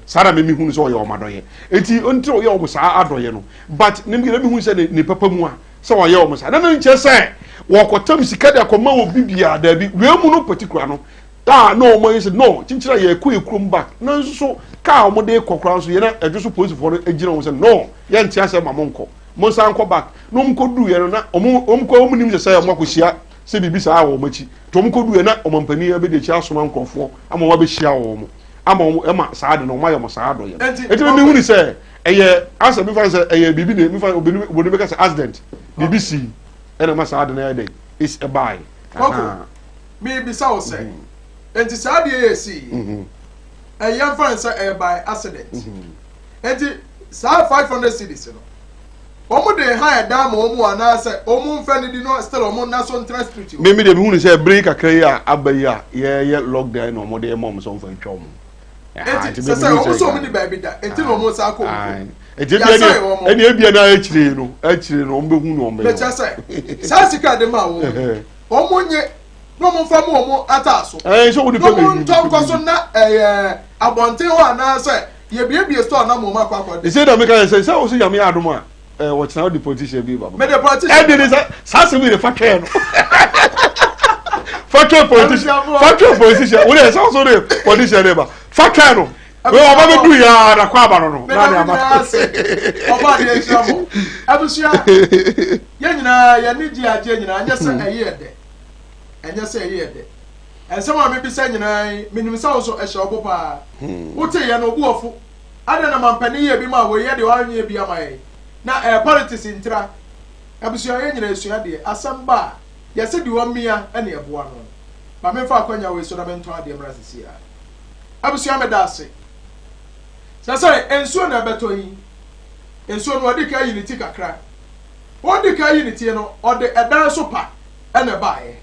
H: saa na mi hu sɛ ɔyɛ wɔn adɔyɛ eti nti ɔyɛ wɔn saa adɔyɛ no but ne mi hu sɛ ne papa mu a sɛ ɔyɛ wɔn saa na ne nkyɛn sɛ wɔkɔtam sika de akɔma wɔ bibia daabi wee mu no particular no na wɔn yɛ sɛ no kyinkyina yɛ kɔ kurom back na nso so kaa wɔn de kɔ kora nso yɛn na ɛdwo so polisifoɔ no gyina wɔn sɛ no yɛn nte asɛ ma mo nkɔ mo nsa nkɔ back na wɔn kɔ du yɛn no na wɔn nim sɛ wɔn akɔhyia sɛ biribi saa wɔ wɔn akyi to wɔn kɔ du yɛn na wɔn mpanin abɛdi akyi asoma nkorɔfoɔ ama wɔn abɛhyia wɔn ama wɔn ɛma saa de na wɔn ayɛ wɔn saa adɔ yɛn eti mi hu ni sɛ ɛyɛ asa mi fa sɛ ɛyɛ biribi na mi fa obi bɛ ka sɛ accident biribi si ɛna ma saa de na yɛ dɛ is a buy.
A: Kooko mi bisa wo sɛ enti saa de yɛ si ɛyɛ nfa nsa ɛyɛ by accident enti saa 500 cedis no wɔn de ha ɛdan ma wɔn mu anaasɛ wɔn mfa ne di no still wɔn na so ntra street.
H: mi de mi hu ni sɛ break kakra yi a aba yi a yɛ lockdown na wɔn de ɛma wɔn so nfa ntwa wɔn.
A: enti sɛ wɔn so wɔn ni baabi da enti na wɔn sa akɔ wɔn.
H: eti ɛni ebien na akyire no wɔn bɛ hu na wɔn bɛ yɛ.
A: bɛkyɛ sɛ saa sika de ma wɔn wɔn nye na wɔn fa mu wɔn ata so.
H: So wɔn de pɛ
A: wɔn ntɔ nkɔ so na abɔnten hɔ anaasɛ yɛbiebie store na wɔn akɔ akɔ de.
H: ɛsɛ dɛm ka yɛ sɛ wɔn so yam yɛ adum a wɔkyerɛ wɔn de politician bi ba.
A: mɛ de politician.
H: ɛdi ni sɛ saa sɛ mi de fa twɛɛ no fa twɛɛ politician wɔn de sɛ wɔn so de politician de ba fa twɛɛ no. wọ́n ọba bẹ du yà na kọ́ àbànú no náà ni a ma.
A: ọba àdìyẹ nhyira mọ abusua yẹn nyinaa yẹn ni gye agye nyinaa ẹnyẹ sẹ ẹyẹ ẹdẹ ẹnyẹ sẹ ẹyẹ ẹdẹ ẹnsẹm a mi bi sẹ nyinaa yi minimusa wo so ẹhyẹ ọbọ paa wote yẹn no obu ọfo adé na mampanin yẹ bi ma wọ yẹ de wọn yẹ bi ama yẹ na politics ntira abusua yẹn nyinaa esua deɛ asɛm ba yɛsɛ di wɔn mmea ɛna ɛboa no maame nfa akɔnya wɔ esu na bɛ ntɔn adeɛ mmerɛ sisi ya abusua mɛ da ase. Sasa ensuo na beto yi ensuo no odi ka yi ni ti kakra odi ka yi ni ti no odi edan so pa ena baaye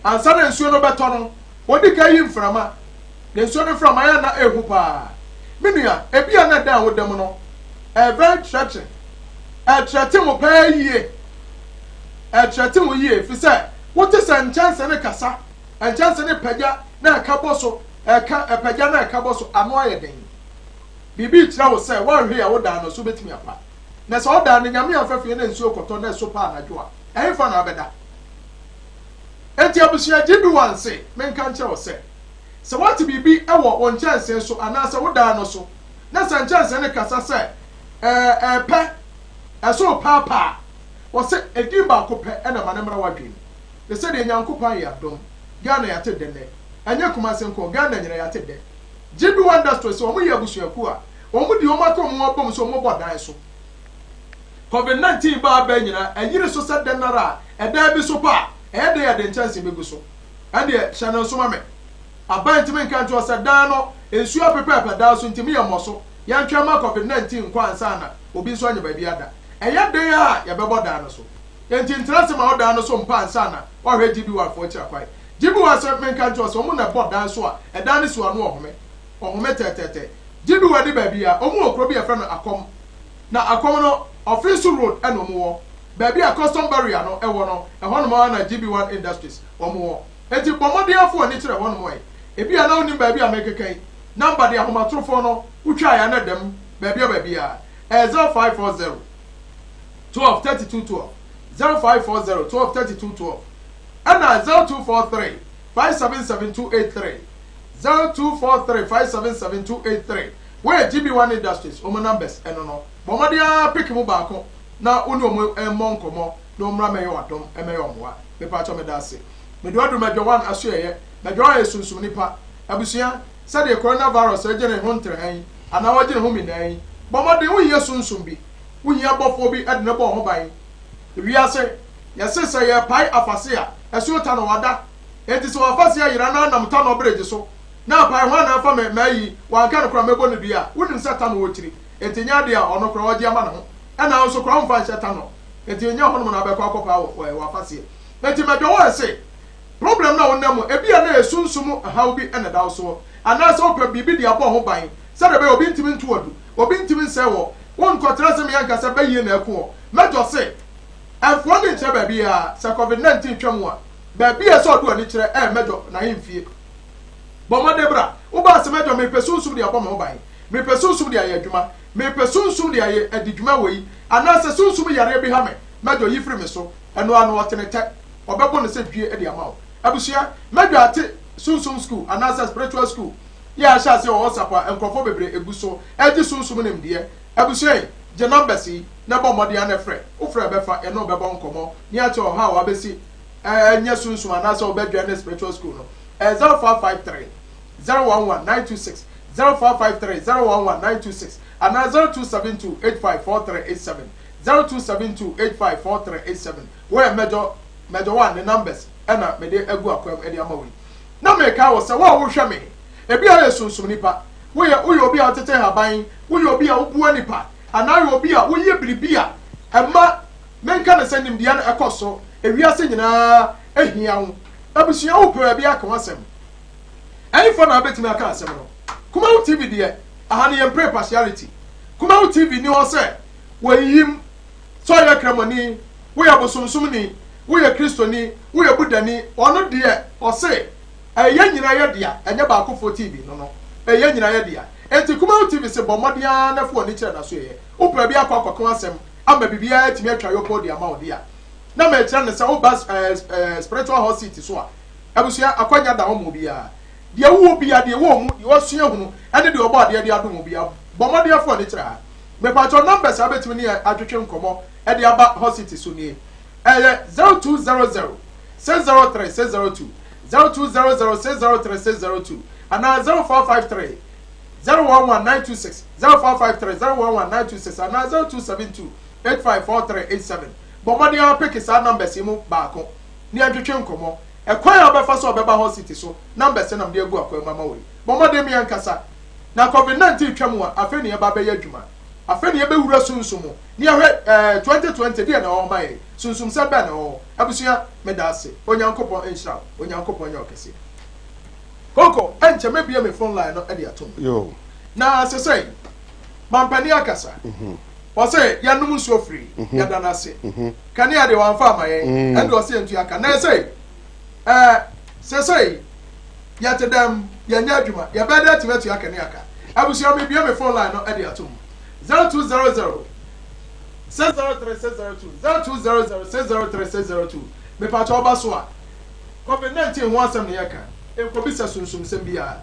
A: ansa na ensuo no beto no odi ka yi mframa na ensuo no mframa ya na ehu pa menua ebia na dan wo dem no very threatening threaten mo pa yie threaten mo yie fi se wo te se nchance ne kasa nchance ne pagya na ka boso pagya na ka boso ano ayeden bibi tira wo sɛ wɔhwe ya wo dan no so betimi apa na sɛ ɔdan no nyame afafie na nsuo kɔtɔ na so pa anadwo a ɛhe fa na abɛda enti abusua gye bi wanse menka nkyerɛ wo sɛ wɔte bibi ɛwɔ wɔn nkyɛnse so anaasɛ wo dan no so na sɛ nkyɛnse ne kasa sɛ pɛ ɛso paapaa wɔsɛ edi baako pɛ ɛna ma ne mmara wadwen ne sɛ deɛ nyankopɔn yɛ adom Ghana yɛate dɛnɛ ɛnyɛ kumase nko Ghana nyina yɛate dɛ Jibi wonder story so omo ye abusuaku a omo di omo akọ omo bom so omo bodan so COVID-19 ba ba nyina ayire so se denara edan bi so pa e de ya de chance begu so ande channel so ma me aban timi nkan to se dan no ensu apepepe dan so ntimi ye moso ya ntwa ma COVID-19 kwa ansa na obi so anya ba bi ada eye de ya ye be bodan no so enti interest ma odan no so mpa ansa na wa hwe jibi wa fo tira kwai jibi wa so me nkan to so omo na bodan so a edan ni so anu ohome ohome tete jibi wadi baabi a omu okro bi efra no akom na akom no office road eno mu wo baabi a custom barrier no ewo no eho no ma na GB1 industries omu wo enti bomode afo ani kire ho no mo ebi a na oni baabi a mekekan number de ahomatrofo no utwa ya na dem baabi a 0540 123212 0540 123212 ana 0243 577283 0243577283 where GB1 Industries omo numbers eno no bomodia pick mu baako na oni omo monkomo no mra meyo wadom emeyo moa me pa cho me da ase me do adu medwo wan aso ye medwo ye sunsum nipa abusua se de coronavirus eje ne ho ntrehan ana waje ne ho minan bomode wo ye sunsum bi wo ye abofo bi ade ne bo ho ban wiase yesese ye pai afase a esu ta no wada enti so afase a yira na nam ta no breje so na pai ho na afa me mayi wan ka no kra mebo no bia wonim seta no wotiri enti nya de a ono kra oje ama no ho na nso kra mfa seta no enti nya ho no na abekọ akopa wa afase enti medwo wo se problem na wonam ebia na esunsum haw bi ena daw so ana so pa bibi de abo ho ban sɛ de obi ntimi nto wadu obi ntimi nsɛ wɔ wɔn nkɔtara sɛ meyanka sɛ bɛyie na ɛko mɛjɔ se ɛfoɔ ne nkyerɛ baabi a sɛ covid-19 twam a baabi a sɛ ɔdo ani kyerɛ mɛjɔ na hemfie bɔmmɔde bra woba sɛ mɛjɔ mepɛ sunsum de abɔ me ho ban mepɛ sunsum de ayɛ adwuma mepɛ sunsum de ayɛ adi dwuma wɔ yi anaasɛ sunsum yare bi ha me mɛjɔ yi firi me so ɛno ano ɔtene tɛ ɔbɛbɔ ne sɛ dwie de ama wo abusua mɛjɔ ate sunsum school anaasɛ spiritual school yɛ ahyɛ ase wɔ WhatsApp a nkurɔfoɔ bebree egu so ɛgye sunsum nim deɛ abusua yi gye numbers yi na bɔ mmɔden ana frɛ wofrɛ bɛfa ɛno bɛbɔ nkɔmmɔ ne akyɛ ɔha a wabɛsi ɛnyɛ sunsum anaasɛ ɔbɛdua ne spiritual school no 0553 011 926 0553 011 926 and 0272 854387 0272 854387 where major one the numbers ɛna me de egu akwam ɛde ama we na me ka wo sɛ wo hwɛ me ebi a yesunsum nipa wo ye obi a tete haban wo ye obi a wo nipa ana obi a wo ye biribi a ɛma menka ne sɛ nimdeɛ no ɛkɔ ewiase nyinaa ehia wo abusua wo pɛ bi aka wasɛm ɛyifo na betimi aka asɛm no Kumawu TV deɛ aha ne yɛmpre partiality Kumawu TV ni hɔ sɛ wɔyim sɔyɛ kramoni woyɛ bosomsomni woyɛ kristoni woyɛ budani ɔno deɛ ɔse ɛyɛ nyina yɛ dia ɛnyɛ baakofo TV no ɛyɛ nyina yɛ dia enti Kumawu TV se bɔmmɔdea na fo ani kyerɛ na so yɛ wopɛ bi akɔ akɔko asɛm ama bibia atimi atwa yɔpɔ de ama wo dia na ma kyerɛ ne sɛ wo bas spiritual house city so a abusua akwanya da hɔ mo bia deɛ wo bia deɛ wo mu deɛ wɔsua hunu ɛne deɛ ɔbɔ adeɛ de adom bia bɔmmɔdea fo ani kyerɛ me patro numbers abetimi ne adwetwe nkɔmɔ ɛde aba hospital so nie ɛyɛ 0200 603 602 0200 603 602 ana 0453 011 926 0453 011 926 ana 0272 854387 bɔmmɔde apeke saa numbers yi mu baako ne adwetwe nkɔmɔ ɛkwan a ɔbɛfa so ɔbɛba hospital so numbers nam de agu akwan mama wei bɔmmɔde mi yankasa na covid-19 twam a afei ne yɛba bɛyɛ adwuma afei ne yɛbɛwura sunsum ne yɛhwɛ 2020 deɛ na ɔma yɛ sunsum sɛ bɛn na ɔwɔ abusua meda ase onyankopɔn nhyira onyankopɔn nyɛ ɔkɛse Kooko ɛnkyɛ mebie me phone line no ɛde atom
H: yo
A: na sesɛ mampani akasa wɔsɛ yɛnom nsuo firi yɛda no ase kanea de wɔamfa ama yɛn ɛde ɔsɛ yɛntu aka na ɛsɛ sesɛ yɛte dɛm yɛnyɛ adwuma yɛbɛda atimi atu aka ne aka abusua mebie me phone line no ɛde atom 0200 603 602 0200 603 602 me pa cho ba so a covid-19 ho asɛm ne yɛka enkobi sɛ sunsum sɛm bia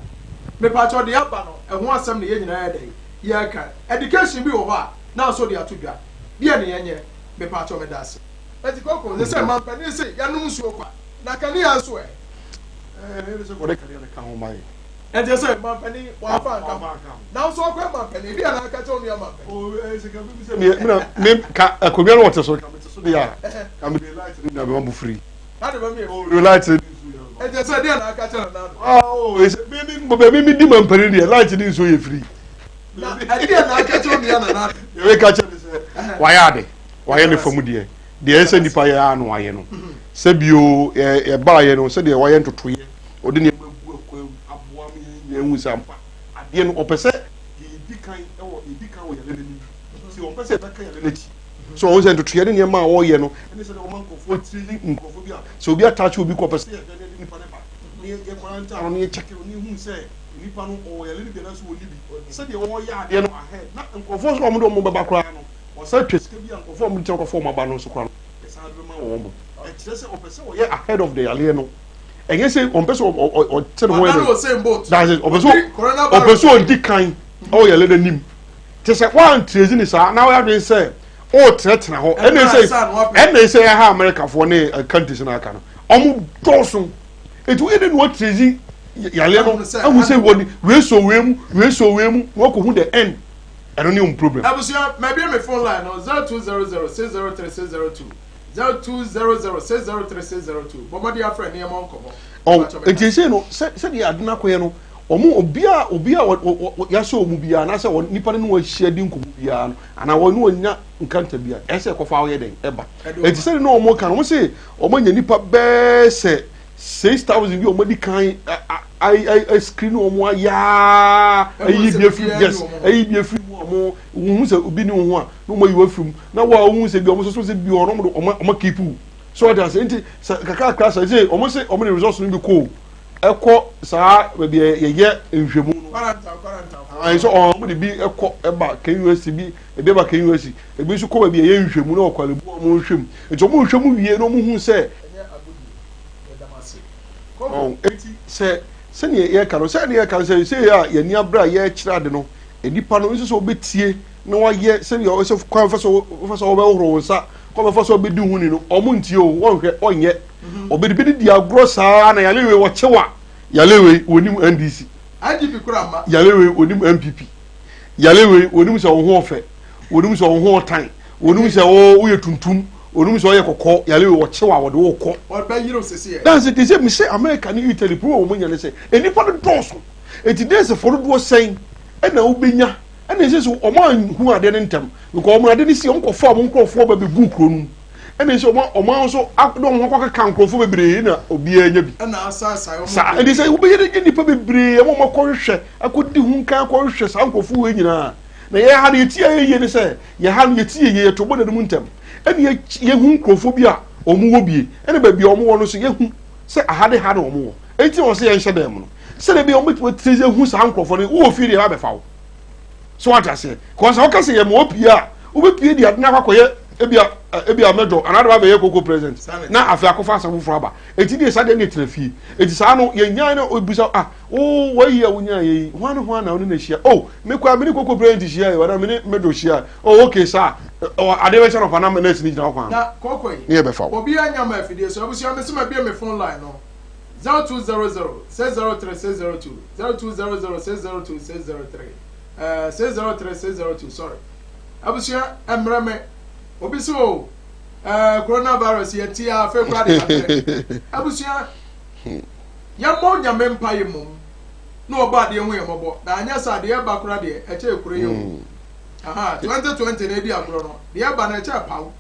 A: me pa cho de aba no ɛho asɛm ne yɛ nyinaa yɛ dɛ yɛka education bi wɔ hɔ a na so de atodwa bia ne yɛnyɛ me pa cho me da ase eti Kooko ne sɛ mampani sɛ yanom nsuo kwa na kane ya so ɛ
H: ne se ko de kare ka ho mai
A: ɛnti sɛ mampani wɔafa nka na so akɔ mampani bia na aka kyɛw ne mampani
H: o se ka bi se me ka akomia no wɔte so ka me so de ya ka me light ni na be ma bu free
A: ade ba me
H: o light ni
A: ɛnti sɛ dia na aka kyɛw na
H: oh me di mampani ni light ni so ye free
A: na dia na aka kyɛw ne na
H: we ka kyɛw se wayɛ ne famu de ɛsɛ nipa yɛ anu ayɛ no sɛ bio e ba yɛ no sɛ de wayɛ ntotoyɛ odi ne aboa me yɛhu sampa adeɛ no ɔpɛ sɛ yɛdi kan wɔ yɛlɛ n'anim si ɔpɛ sɛ ɛbɛka yɛlɛ n'akyi so ɔwɔ sɛ ntotoyɛ ne nneɛma a wɔyɛ no ɛne sɛ ɔma nkɔfoɔ tiri nkɔfoɔ bi a sɛ obi ataakye obi kɔ pɛ sɛ yɛde nipa ne ba ne yɛ kwaranta no ne yɛ kyɛkɛ no ne hu sɛ nipa no ɔwɔ yɛlɛ ne bi na so wɔ nibi sɛdeɛ wɔyɛ adeɛ no ahɛ na nkɔfoɔ so ɔmo de ɔmo bɛba koraa no ɔsɛ twɛ sika bi a nkɔfoɔ ɔmo kyerɛ nkɔfoɔ ɔmo aba no so koraa no ɛsan de ma wɔn mo ɛkyerɛ sɛ ɔpɛ sɛ ɔyɛ ahead of the yaleɛ no ɛnyɛ sɛ ɔmpɛ sɛ ɔtɛ ne ho yɛ that's it ɔpɛ sɛ ɔdi kan ɔyɛ yɛlɛ n'anim te sɛ wɔantrezi ne saa na wɔyɛ adwene sɛ ɔɔtenatena hɔ ɛna sɛ ɛha Americafoɔ ne countries no aka no ɔmo dɔɔso etu ɛna ne wɔtrezi yaleɛ no ahu sɛ wɔde wei so wei mu wɔkɔhu the end ɛno ne ɔmo problem
A: abusua mabie me phone line no 0200 603 602 0200 603 602 bɔmmɔde afrɛ ne ɛmɔ nkɔmɔ
H: nti sɛ no sɛdeɛ ade no akɔyɛ no ɔmo obi a yɛsɛ ɔmo biara anaasɛ nipa no ne wahyia di nkɔmɔ biara no anaa wɔne wɔnya nkanta biara ɛsɛ ɛkɔfa woyɛ dɛn ɛba ɛnti sɛde ne ɔmo ka no ɔmo sɛ ɔmo anya nipa bɛɛ sɛ 6000 bi ɔmo di kan I screen omo ya ayi bi afiri yes ayi bi afiri omo hu se obi ni ho a no mo yiwa firim na wa hu se bi omo so se bi omo keep so that say kaka class say omo se omo the results no bi ko ekọ saa be ye nhwemu no quarantine so omo de bi ekọ eba KUSC bi ebe ba KUSC ebi so ko be ye nhwemu na okwalebu omo nhwem nti omo nhwemu wie no omo hu se se ne ye ka no se ne ye ka se ya ye ni abra ye kira de no enipa no nso so obetie na wa ye se ye so kwan fa so obe horo nsa ko be fa so obedi hu ni no omo ntie o won hwe onye obedi bi di agro saa na yalewe wo chewa yalewe onim NDC
A: IGP kura ma
H: yalewe onim MPP yalewe onim se wo ho ofe onim se wo ho otan onim se wo ye tuntum onum so ye kokọ yale wo chewa wo de wo kọ
A: ba yiro sese ye
H: that's it say me say America ni Italy pro wo munya ne say enipa do doso eti dey se for do sen e na wo benya e na say so o man hu ade ne ntam because o man ade ni si o nkofo o nkofo ba be gu kro nu e na say o man so akdo ho kwa kan nkofo bebre na obi anya bi
A: e na asa o
H: sa e dey say wo be ye nipa bebre e mo makọ hwehwe akodi hu kan akọ hwehwe sa nkofo we nyina na ye ha de tie ye ne say ye ha ye tie ye to bo na mu ntam ene ye hu nkrofo bi a omu wo bie ene ba bi omu wo no so ye hu se ahade ha na omu wo enti wo se ye nhye dem no se de bi omu tize hu sa nkrofo no wo fi de ha be fa wo so what I say cause o ka se ye mo pie a wo be pie di adna kwakoye ebia medo another ba be ye Kooko president na afi akofa asafo fura ba enti de sa de ne trafie enti sa no ye nyan na obusa wo yi a wonya ye hwan na woni na hia me kwa me ni Kooko president hia ye wada me ni medo hia okay sir ade we chano pana na sini jina kwa
A: na Kooko
H: ni e be fa
A: obi anya ma afidie so abusi am se ma bia me phone line no 0200 603 0200 602 603 603 sorry abusi emreme obi so coronavirus ye tia fe kwa de abusi ya mo nya me mpa ye mum na oba de enwe ye mobo na anya sa de ba kura de e che ekure ye aha 2020 na di agro no de ba na che pawo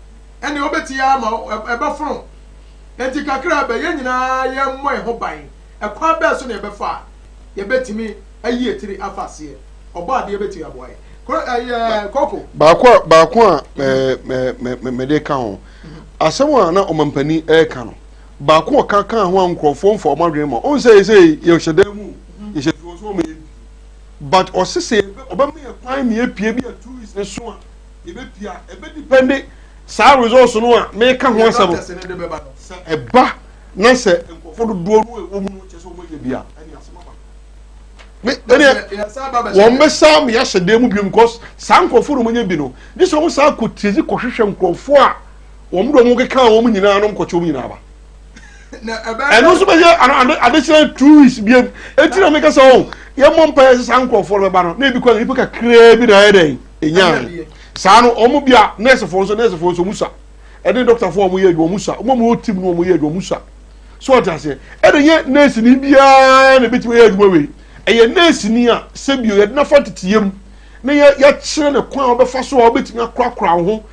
A: ene obeti ya ma e ba fron enti kakra ba ye nyina ye mo e ho ban e kwa ba so na e be fa ye betimi ayi etiri afase oba de beti aboye Kooko
H: baako a me de ka ho asɛm a na ɔmampani ɛka no baako ka ho ankrɔfo mfa ɔmadwen ma on say ye hyɛdan mu ye hyɛfo so me but ɔsese ɔbɛma ye kwan me pie bi a tourist ne so a ye be pia e be depend sa resource no a me ka ho asɛm ɛba na sɛ nkrɔfo do no e wo mu no kyɛ sɛ ɔmo ye bia ɛne asɛm wọ́n bẹ sá mi yà sẹ̀dẹ̀ mu bi because sáà nkurọ̀fọ́ ni mo nyẹ bi no ní sọ wọ́n sá kò tìrìsì kò hwehwẹ nkurọ̀fọ́ a wọ́n dọ̀ wọ́n keka wọ́n nyinaa no nkọ̀kyẹ́ wọ́n nyinaa ba ẹnu nso bẹ yẹ additional tourist bi eti na mi kasa wọn yẹ mọ mpa yẹ sáà nkurọ̀fọ́ no bẹ ba no na ebi kọ́ nipa kakraa bi na ayẹ dẹ̀ ẹ̀yàn sáà no wọ́n bi a nursefoɔ nso musa ɛne doctorfoɔ wɔn yɛ adwuma musa wɔn mu wɔ team no wɔn yɛ adwuma musa so ɔte aseɛ ɛna yɛ nurse ni biara na ebi ti yɛ adwuma wei eye nurse ni a sebio ye na fa tetiem na ye kyere ne kwan obefa so a obetimi akrakra ho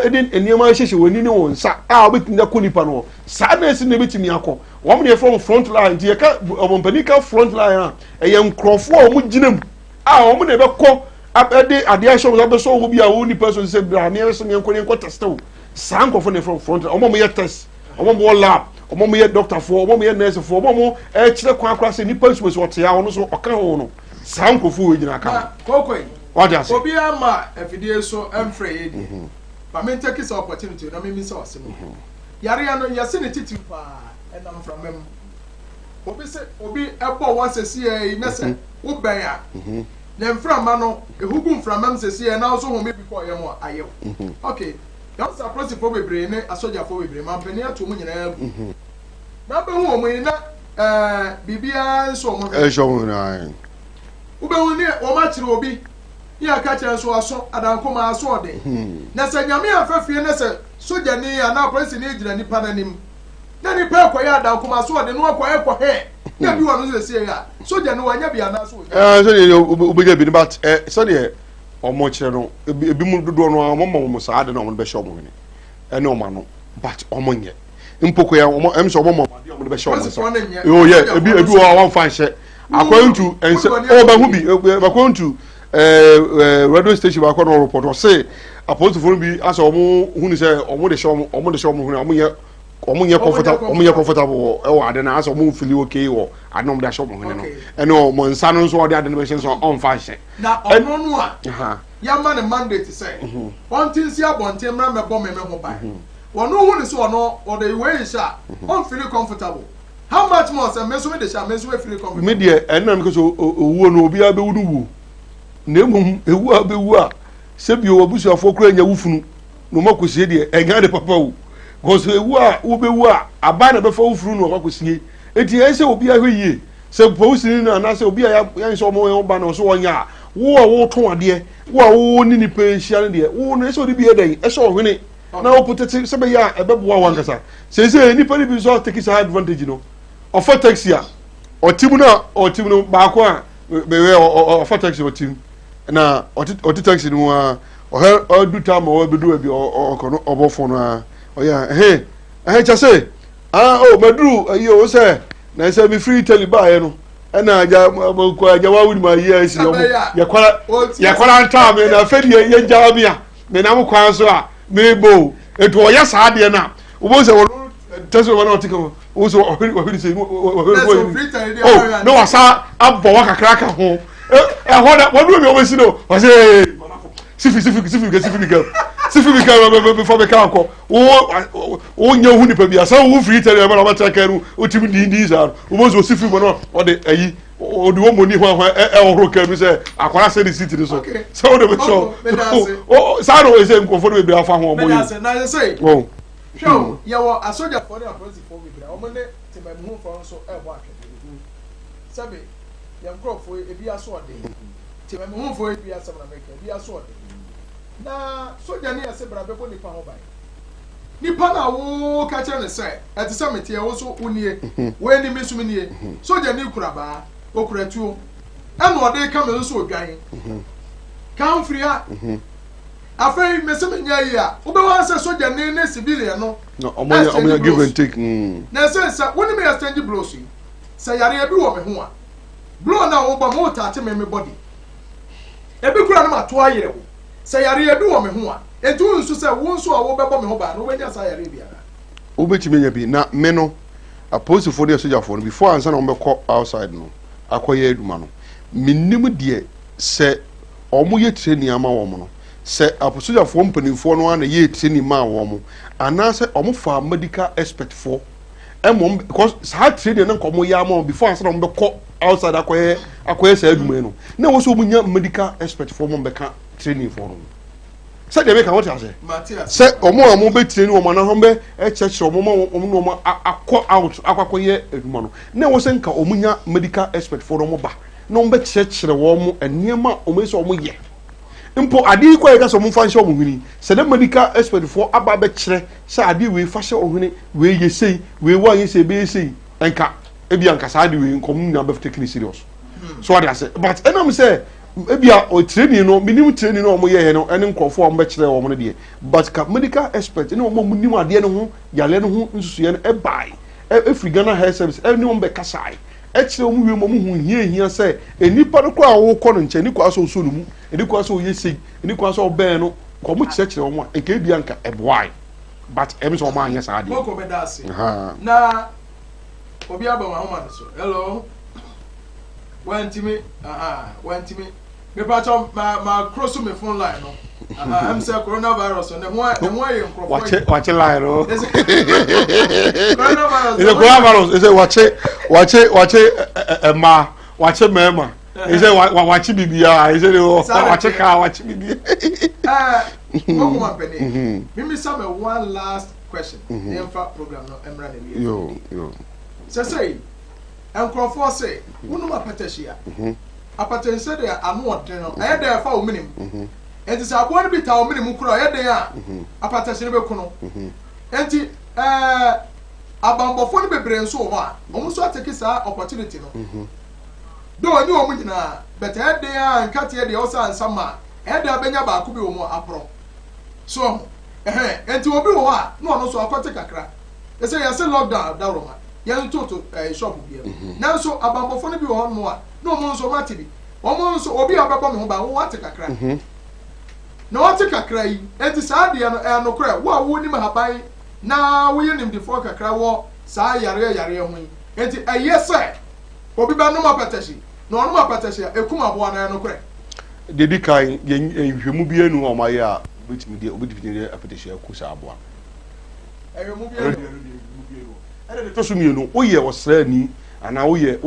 H: eden eniema hyehye wani ne won sa a obetimi akọ nipa no sa nurse na betimi akọ wo me from front line je ka omompani ka front line a eye nkrofo a omu ginam a omu na ebekọ ade ade ahye omu abeso wo bi a wo nipa so se bra na yeso ne enko testaw sa nkrofo ne from front omo mo ye test omo mo lab omo mo ye doctor for omo mo ye nurse for omo mo kyere kwan akra se nipa so so ote ya wono so oka ho no sa nkrofo we gina ka
A: Kooko
H: wajase
A: obi ama afidie so emfre ye di ba me take this opportunity na me mi so asem yare ya no yase ne titi pa enam from mem obi ebo wa sesi e na se wo ben a na mframa no ehugu mframa sesi e na so ho me bi ko ye mo ayew okay don't suppose for bebre ne asoja for bebre man peni ato mu nyina na be hu omu na bibia so mo
H: so na
A: ube hu ni o ma kire obi ya ka kire so aso adankoma aso de na se nyame afafie na se soja ni ana police ni gira nipa nanim na nipa ko ya adankoma aso de no ko he na bi wonu se se ya soja ni wanya bia na so
H: so de ubega bi but so de omo kire no ebi mu dodo no omo mo saa de na omo be show mo ni ene omo no but omo nye mpoko ya em so omo de be show omo oh yeah ebi o one fan she according to and say oh ba hu bi according to radio station ba ko no report o say apostle for bi as omo hu ni say omo de show hu ni omo ye comfortable e wa de na as omo feel okay wo adom da show hu ni no and no mo nsa no so o de adem be so on fan she
A: na ono no a ya man mandate say on tin si abonte mra me bo me ho ba wono hu ni so ono o de way sha on feel comfortable. How much more say me so me de sha me so we feel comfortable.
H: Me de enam ko so owo no obi abewu no wu na emum ewu abewu a se bi o abusu afo kura nya wufunu no makosie de enya de papa wu go so ewu a wo bewu a aba na befa wufunu no makosie eti e se obi ahwe yie se posini na na se obi ya nso mo ba na so wonya wo a wo to ade wo a wo ni ni pe hia ne de wo no e se odi bi eden e so hwene na wo potete se be ya e be boa wankasa se ni pa ni bi so take high advantage no of taxi a otimu no ba ko a be we of taxi otimu na oti taxi no a o du time o be do bi o kono obofo no a o ya cha say o madru ayi o say na say me free tell ba ye no na aja ko aja wa wuni ma yi asi o ya kwara nta me na fedi ye jawa bia me na mo kwan so a me bo eto o ya sa de na o bo say wo tell you what I also what say oh no asa abbo wa kakra ka ho what do me always know I say sifi before me can ko o nya hu ni pa bia sa wo free tell you ma tra ka ru o tim di za o mo so sifi mo no o de ayi o de wo mo ni ho horo ka mi say akwara say the city so so de be so o sa no say nko be afa ho mo yi
A: na say
H: oh
A: show yawo asoja for the police for me bra omo ne te ma mu for so e bo akede sabe ya nkrofo e bia so ode te ma mu for e bia so na make e bia so ode na soja ne ase bra be ko nipa ho bai nipa na wo ka kire ne sai e te se mete e wo so unie we ni misumi nie soja ni kura ba okura tuo e no ode ka me so odwan kan free ha afei meseme nya yi a wo be wan se soja ne civilian no
H: omo give and take
A: na sense woni me exchange blows yi se yare e bi wo me ho a blow na wo ba mo taate me body e bi kura no ma to ayere wo se yare e bi wo me ho a etu nsu se wo nsu a wo be bo me ho ba no we nya sa yare bi ara
H: wo be ti menya bi na me no opposed for the soja for before ansa na wo be call outside no akoye aduma no minnim de se omo ye training ama wo mo no se aposoja for mpanimfo no na ye training ma wo mo ana se omo fa medical expert for emom because sa training na nkomo ya ma before ansa na wo be call outside akoye sa aduma no na wo so munya medical expert for mo be ka training for no se de be ka what ase se omo be training wo na ho be e cheche omo no akọ out akwakoye aduma no na wo se nka omunya medical expert for no mo ba no be cheche wo mo eniema omo so omo ye mpo adi kwa ga so mo fa hye omo huni se the medical expert for aba be kire se adi we fa hye ohuni we ye sei we wa ye sei be sei enka ebi anka sa adi we nkom na be take it serious so adi ase but enam say ebia o training no minim training no omo ye no ene nkofo omo be kire omo no de but ka medical expert ene omo munim ade ne ho yale ne ho nsusu ye no e bai e free Ghana health service ene omo be kasai ekire omo we mo hu hia say enipa no kwa wo kɔ no nche ni kwa so so no mu eni kwa so ye sei eni kwa so ben no ko mo kire omo a enka bia nka eboai but em so omo anya sa ade
A: Kooko be dase na obi aba ma homa so hello wantimi me pacho ma cross me phone line no I'm say coronavirus on the one you
H: watch line no
A: coronavirus
H: is watch ma watch mema is watch bibia is watch car watch bibia
A: Kooko man peni me some one last question the program no emra na
H: yo
A: say enkrofo say wonu apatahia apatense de anu odin no e dey fa o minim enti sa abo no bi ta o minim kura e dey a apatahia no be kuno enti abambofo no bebre nso ho a omo so atake sa opportunity no do oni omo nyina but e dey a nkate e dey o sa ansama e dey abenya ba ko bi o mo apro so enti obi wo a no no so akote kakra They say, I say lockdown, that Roma. Young total shop here. Now, so about phone be on more. No more so much. Almost or be about what take a crack. No, I take a cry. And it's hard and no cry. What would him have by now? We him the fork a cry. Say, yare, and a yes, sir. Or be by no more petition. No more petition. A kuma one and no crack.
H: The decay, you move here no my ya, which me the obedient appetition Kusabwa. I remove you. To sum you know, oh, yeah, was slaney, and now we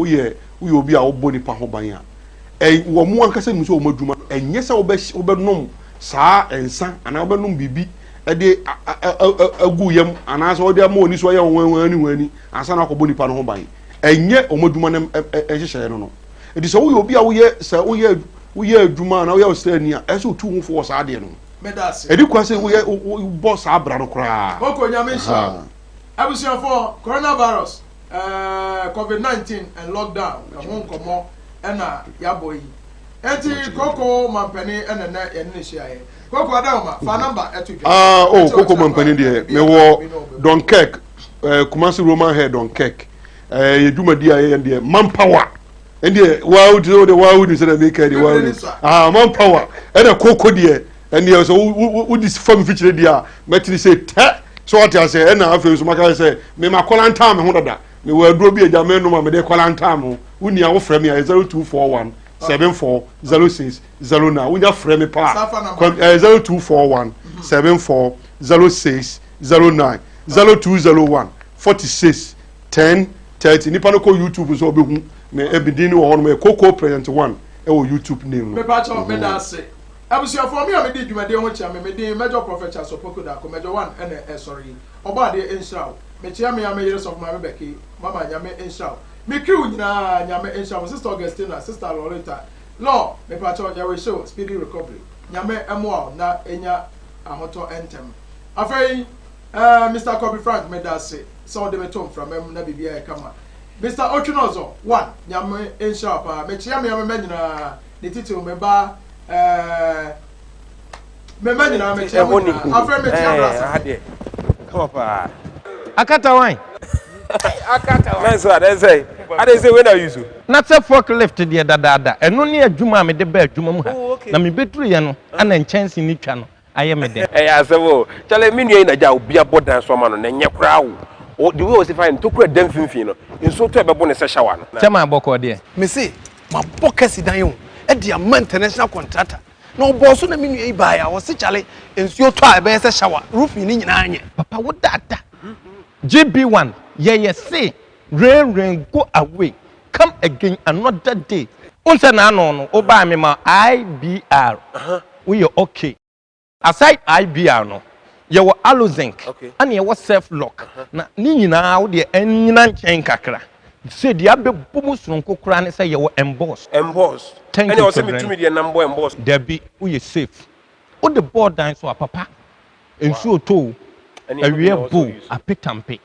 H: will be our body pahobanya. A woman can say, Muso Moduma, and yes, I'll be Obernom, Sa and San, and Albernum Bibi, a day a goyam, and as all their money, so I won't and San Boni Panobai. And yet, Omoduman, I don't know. It is all you'll be away, sir. We are Duma, now we are staying near, as you 2 for Sadian.
A: Medas,
H: and you can say we boss our brother cry.
A: Kooko, Yamisha. I was here for coronavirus, COVID-19 and lockdown. I won't come more, and ya boy. Enti Kooko Mampeni and a net and Nisha. Kooko Adama, phone number at
H: Kooko Mampeni, dear. Me war Don Cake, Kumasi Roman hair Don Cake. You do my dear and dear manpower. And the wild, the wild is a make any wild. Manpower, and a Kooko dear. And there was what this firm feature dear. Matty say, so what I say, and I feel so much I say, me my call and time, Honda. Me will grow be a Jamaican, my dear call and time. We need our friend me 0241 7406 09. We just frame a part 0241 7406 09 0201 46 10 30. Nipano ko YouTube so be me ebidini wo hono me Kooko present one e wo YouTube name.
A: Me pa cho me da say. Abusia for me am dey dwumade ho chia me dey major professor Sopoko da ko major one and sorry. Oba dey inshaw. Me chia me am years of my beki. Mama nyame inshaw. Me crew nyina nyame inshaw. Sister Augustina, sister Loretta. Law, me pa cho ya we show speedy recovery. Nyame emo na enya ahoto entem. Afei Mr. Kobe Frank me da say. So dem tom from em na bibia e kama. Mr. Ochinozo, one, nyame inshaw pa. Me chia me am nyina ne titil me ba me manina me chia mo afre me chia brasa
B: come up
C: Akata wine.
B: Akata wine. Nice one, say. I dey say when are you so?
C: Na say forklift dey dada. Eno ne adwuma me de ba adwuma mu ha. Na me betru ye no, ana nchance ni twa no. Aye me de.
B: Asewo. Chale me nua na ja obi abodan so ma no na nye kra wo. The way was fine to kra dem finfin no. Nso to e bebo ne se shower no.
C: Chama aboko de.
D: Me say, ma bokasi dan yo. E dia man international contractor. No boss na me nua yi ba ya wo se chale nsuo to a be se shower. Roof ni nyina anye.
C: Papa wo dada. GB1, yeah, say, rain, go away. Come again another day. Unsa na no, oba me ma IBR. We are okay. Aside IBR no, you were alozinc.
B: Okay.
C: And you was self lock. Na ni nyina wo de enyina nchen kakra. Say the abe bumus nko kra ne say you were embossed.
B: Embossed.
C: Thank
B: you. And also me to me the number embossed.
C: There be we are safe. O the board down so papa. Ensuo to a real bull, a pitampe.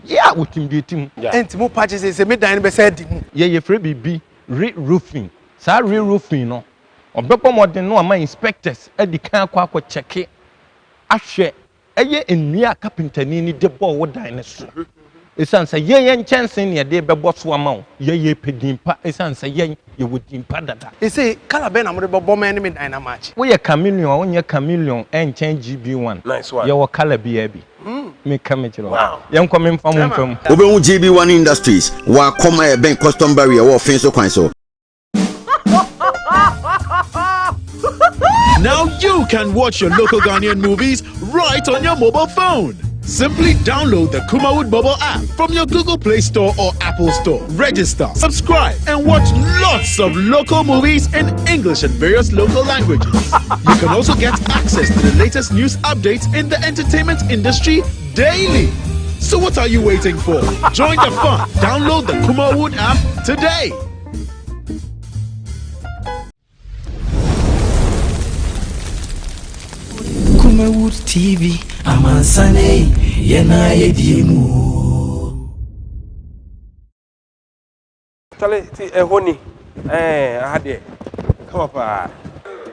C: Yeah, with him beating.
D: And more patches say me dine be said.
C: Yeah, you free be re-roofing. Sa re-roofing no. Or bepo more than no my inspectors at the can quack check it. I share a year in near carpenter ni the ball would dinosaur. It's answer ye chance in your day be boss one ye pedimpa. It's answer ye you would impada.
D: He say Calaben am the bomb enemy dynamite.
C: We a chameleon on your chameleon and change GB1.
B: Nice one.
C: Your color baby. Me come it.
B: Wow.
C: Young coming from
E: Oben GB1 Industries wa koma e ben custom barrier wo fin so kwan so.
F: Now you can watch your local Ghanaian movies right on your mobile phone. Simply download the Kumawood mobile app from your Google Play Store or Apple Store. Register, subscribe, and watch lots of local movies in English and various local languages. You can also get access to the latest news updates in the entertainment industry daily. So what are you waiting for? Join the fun. Download the Kumawood app today.
G: Kumawood TV, Amansane, Yena Yedimu.
B: Chale, honey. I had it. Come up.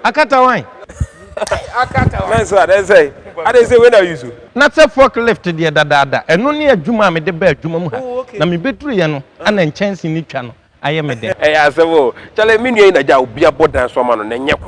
C: Akata wine.
B: Man, so I say. I didn't say when I use you.
C: Na se forklift de dadaada eno ne adwuma me de ba adwuma mu ha na me beduru ye no ana nkyɛnse ni twa no ayɛ me de
B: Eh, I say, oh, tell me, you na ja obi abodan so ma no na nyɛ